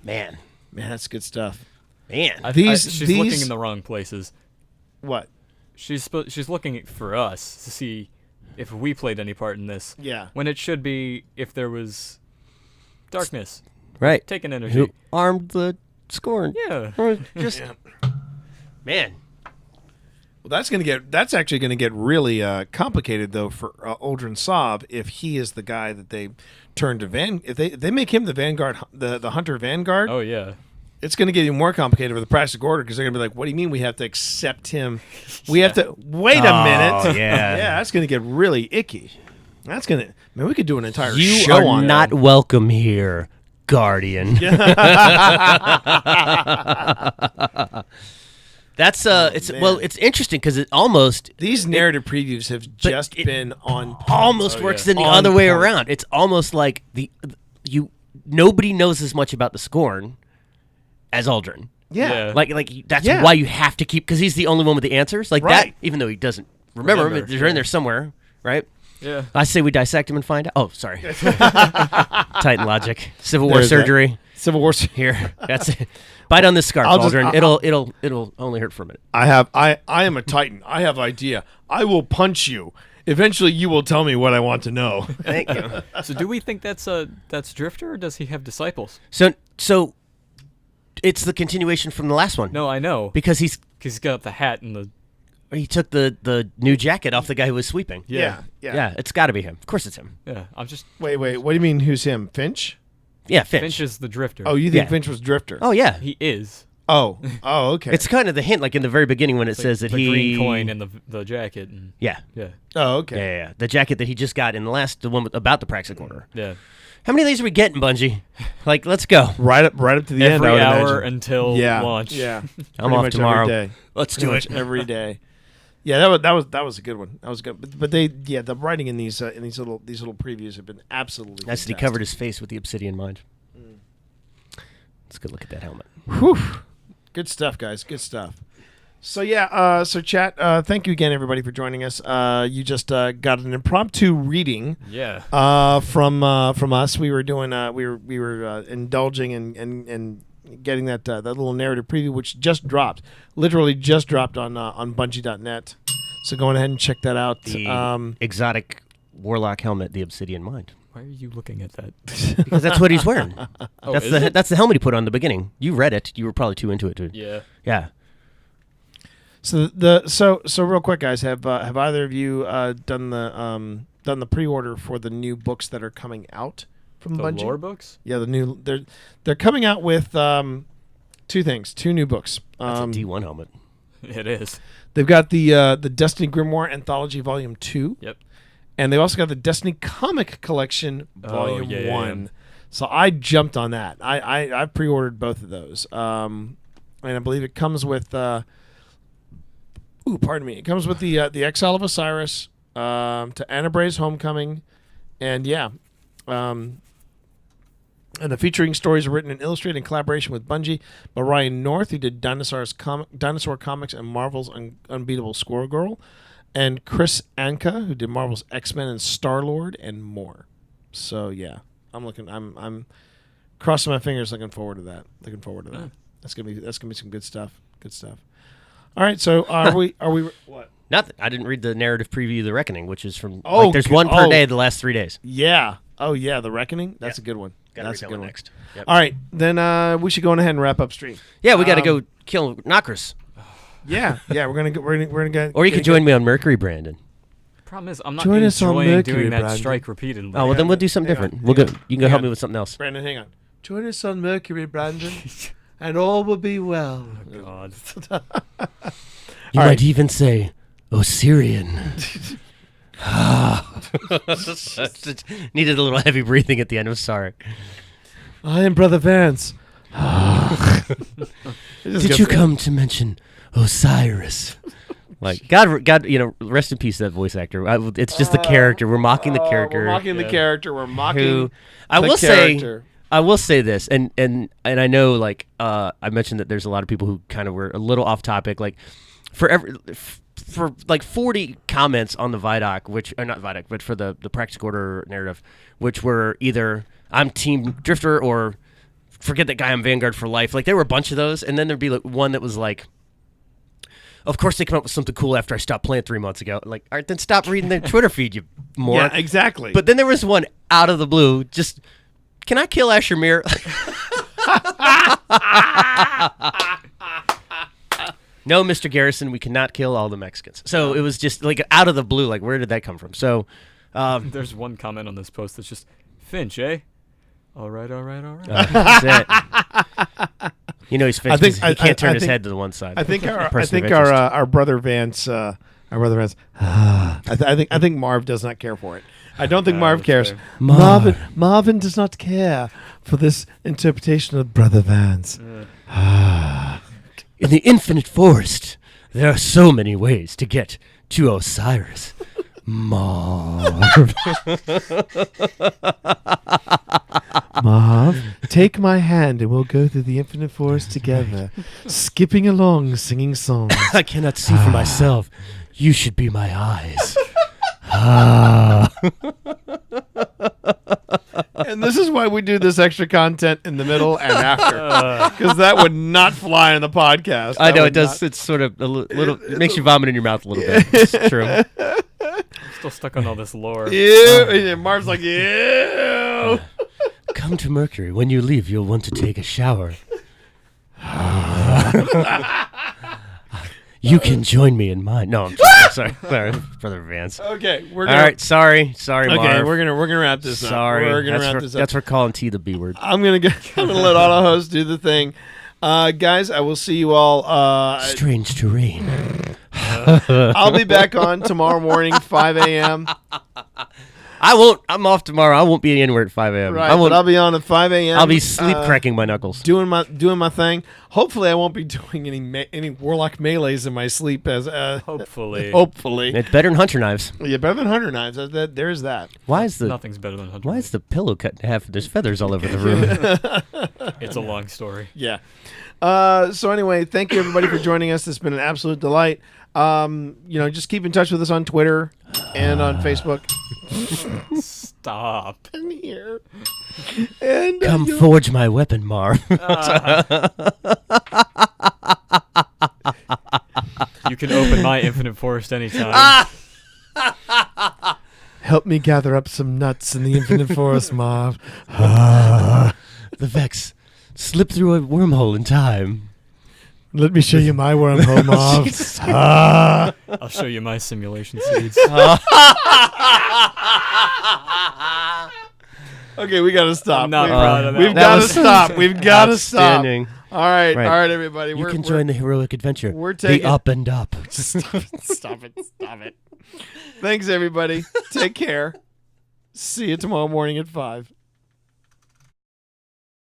Man, that's good stuff. Man. She's looking in the wrong places. What? She's looking for us to see if we played any part in this. Yeah. When it should be if there was darkness. Right. Taking energy. Who armed the Scorn. Yeah. Or just, man. Well, that's actually gonna get really complicated though for Uldren Sov if he is the guy that they turn to if they make him the Vanguard, the Hunter Vanguard. Oh yeah. It's going to get even more complicated for the Praxic Order because they're going to be like, what do you mean we have to accept him? We have to... Wait a minute. Yeah. Yeah, that's going to get really icky. That's going to... Man, we could do an entire You show are on not that. welcome here, Guardian. That's it's interesting because it almost These narrative previews have just been on point. almost works in the On other way point. around. It's almost like nobody knows as much about the Scorn as Uldren. Yeah. Like that's Yeah. why you have to keep, because he's the only one with the answers. Like Right. that, even though he doesn't remember Remember, they're in there somewhere, right? Yeah. I say we dissect him and find out. Oh, sorry. Titan logic. Civil War There's that. surgery. Civil War. Here. That's it. Bite on this scarf, I'll just- Aldrin. It'll only hurt for a minute. I am a Titan. I have idea. I will punch you. Eventually, you will tell me what I want to know. Thank you. So do we think that's Drifter, or does he have disciples? So it's the continuation from the last one. No, I know. Because He's got the hat and the... he took the new jacket off the guy who was sweeping. Yeah. Yeah, it's got to be him. Of course it's him. Yeah, I'm just... Wait. What do you mean? Who's him? Finch? Yeah, Finch. Finch is the Drifter. Oh, you think Yeah. Finch was Drifter? Oh, yeah. He is. Oh. Okay. It's kind of the hint, like in the very beginning when it Like says that the he... green coin and the jacket. And, Yeah. yeah. Oh, okay. Yeah. The jacket that he just got in the one about the Praxic Order. Yeah. How many of these are we getting, Bungie? Like, let's go. Right up to the end. Every I would hour imagine. until Yeah. launch. Yeah. I'm Pretty off much tomorrow. Every day. Let's Pretty do much it. every day. Yeah, that was a good one. That was good. But the writing in these little previews have been absolutely. That's that he fantastic. covered his face with the obsidian mind. Let's go look at that helmet. Whew. Good stuff, guys. Good stuff. So yeah, so chat. Thank you again, everybody, for joining us. You just got an impromptu reading. Yeah. From us. We were doing. We were indulging and getting that little narrative preview, which just dropped. Literally just dropped on Bungie.net. So go ahead and check that out. The exotic warlock helmet, the obsidian mind. Why are you looking at that? Because that's what he's wearing. Oh, that's is the it? that's the helmet he put on in the beginning. You read it. You were probably too into it, dude. Yeah. Yeah. So so real quick, guys, have either of you done the pre-order for the new books that are coming out from The Bungie? lore books? Yeah, they're coming out with two new books. That's a D1 helmet. It is. They've got the Destiny Grimoire Anthology Volume 2. Yep. And they've also got the Destiny Comic Collection Volume yeah, 1. So I jumped on that. I pre-ordered both of those. And I believe it comes with pardon me. It comes with the Exile of Osiris, to Anna Bray's Homecoming, and and the featuring stories are written and illustrated in collaboration with Bungie by Ryan North, who did Dinosaur Comics and Marvel's Unbeatable Squirrel Girl, and Chris Anka, who did Marvel's X-Men and Star-Lord, and more. So yeah, I'm crossing my fingers, looking forward to that. That's gonna be some good stuff. Good stuff. All right, so are we what? Nothing. I didn't read the narrative preview of The Reckoning, which is from there's Oh, one per oh. day the last 3 days. Yeah. Oh yeah, The Reckoning. That's a good one. Gotta That's read a that good one one. next. Yep. All right, then we should go on ahead and wrap up stream. Yeah, we got to go kill Knockers. Yeah, we're gonna go. Or you can join me on Mercury, Brandon. Problem is, I'm not Join us on enjoying Mercury, doing that Brandon. strike repeatedly. Oh, well, then we'll do something hang on, different. We'll go. hang on, You can go hang help on. me with something else. Brandon, hang on. Join us on Mercury, Brandon, and all will be well. God. You All might right. even say Osirian. Needed a little heavy breathing at the end. I'm sorry. I am Brother Vance. Did you come to mention Osiris? Like God, rest in peace that voice actor. It's just the character. We're mocking the character. We're mocking the character. We're mocking. Who I the will character. say, I will say this, and I know, like, I mentioned that there's a lot of people who kind of were a little off topic. Like, for like 40 comments on the Vidoc, which are not Vidoc, but for the Praxic Order narrative, which were either I'm Team Drifter or forget that guy, I'm Vanguard for life. Like, there were a bunch of those, and then there'd be like one that was like, of course they come up with something cool after I stopped playing 3 months ago. Like, all right, then stop reading their Twitter feed, you moron. Yeah, exactly. But then there was one out of the blue, just, can I kill Asher Mir? No, Mr. Garrison, we cannot kill all the Mexicans. So it was just like out of the blue, like, where did that come from? So There's one comment on this post that's just, Finch, eh? All right. that's it. You know he's finished. He can't turn his head to the one side. I think our Person of interest. our brother Vance. I think Marv does not care for it. I don't think Marv that's cares. fair. Marvin does not care for this interpretation of Brother Vance. In the infinite forest, there are so many ways to get to Osiris. Marv. Marv, take my hand and we'll go through the infinite forest together, skipping along, singing songs. I cannot see for myself. You should be my eyes. Ah. And this is why we do this extra content in the middle and after, because that would not fly in the podcast. I That know would it does. not- It's sort of a little. It makes you vomit in your mouth a little bit. It's true. Still stuck on all this lore. Ew. And Marv's like, ew. Come to Mercury. When you leave, you'll want to take a shower. You can join me in mine. No, I'm sorry, Brother Vance. Okay, we're All gonna. right, sorry, Okay, Marv. we're gonna wrap this up. Sorry, We're gonna that's wrap for, this up. that's for calling T the B word. I'm gonna let auto host do the thing. Guys, I will see you all. Strange terrain. I'll be back on tomorrow morning, 5 a.m. I won't. I'm off tomorrow. I won't be anywhere at 5 a.m. Right, I won't. but I'll be on at 5 a.m. I'll be sleep cracking my knuckles. doing my thing. Hopefully, I won't be doing any warlock melees in my sleep. As Hopefully. hopefully, It's better than hunter knives. yeah, better than hunter knives. There's that. Why is the Nothing's better than Hunter. Why is the pillow cut in half? There's feathers all over the room. It's a long story. Yeah. So anyway, thank you everybody for joining us. It's been an absolute delight. Just keep in touch with us on Twitter and on Facebook. Stop. And here. And Come forge my weapon, Marv. You can open my infinite forest anytime. help me gather up some nuts in the infinite forest, Marv. The Vex slip through a wormhole in time. Let me show you my wormhole, Marv. I'll show you my simulation seeds. Okay, we gotta stop. I'm not proud of that. We've one. got to stop. We've got to stop. Outstanding. All right, Right. all right, everybody. You can join the heroic adventure. we're the taking- up and up. Stop it. Stop it. Thanks, everybody. Take care. See you tomorrow morning at 5.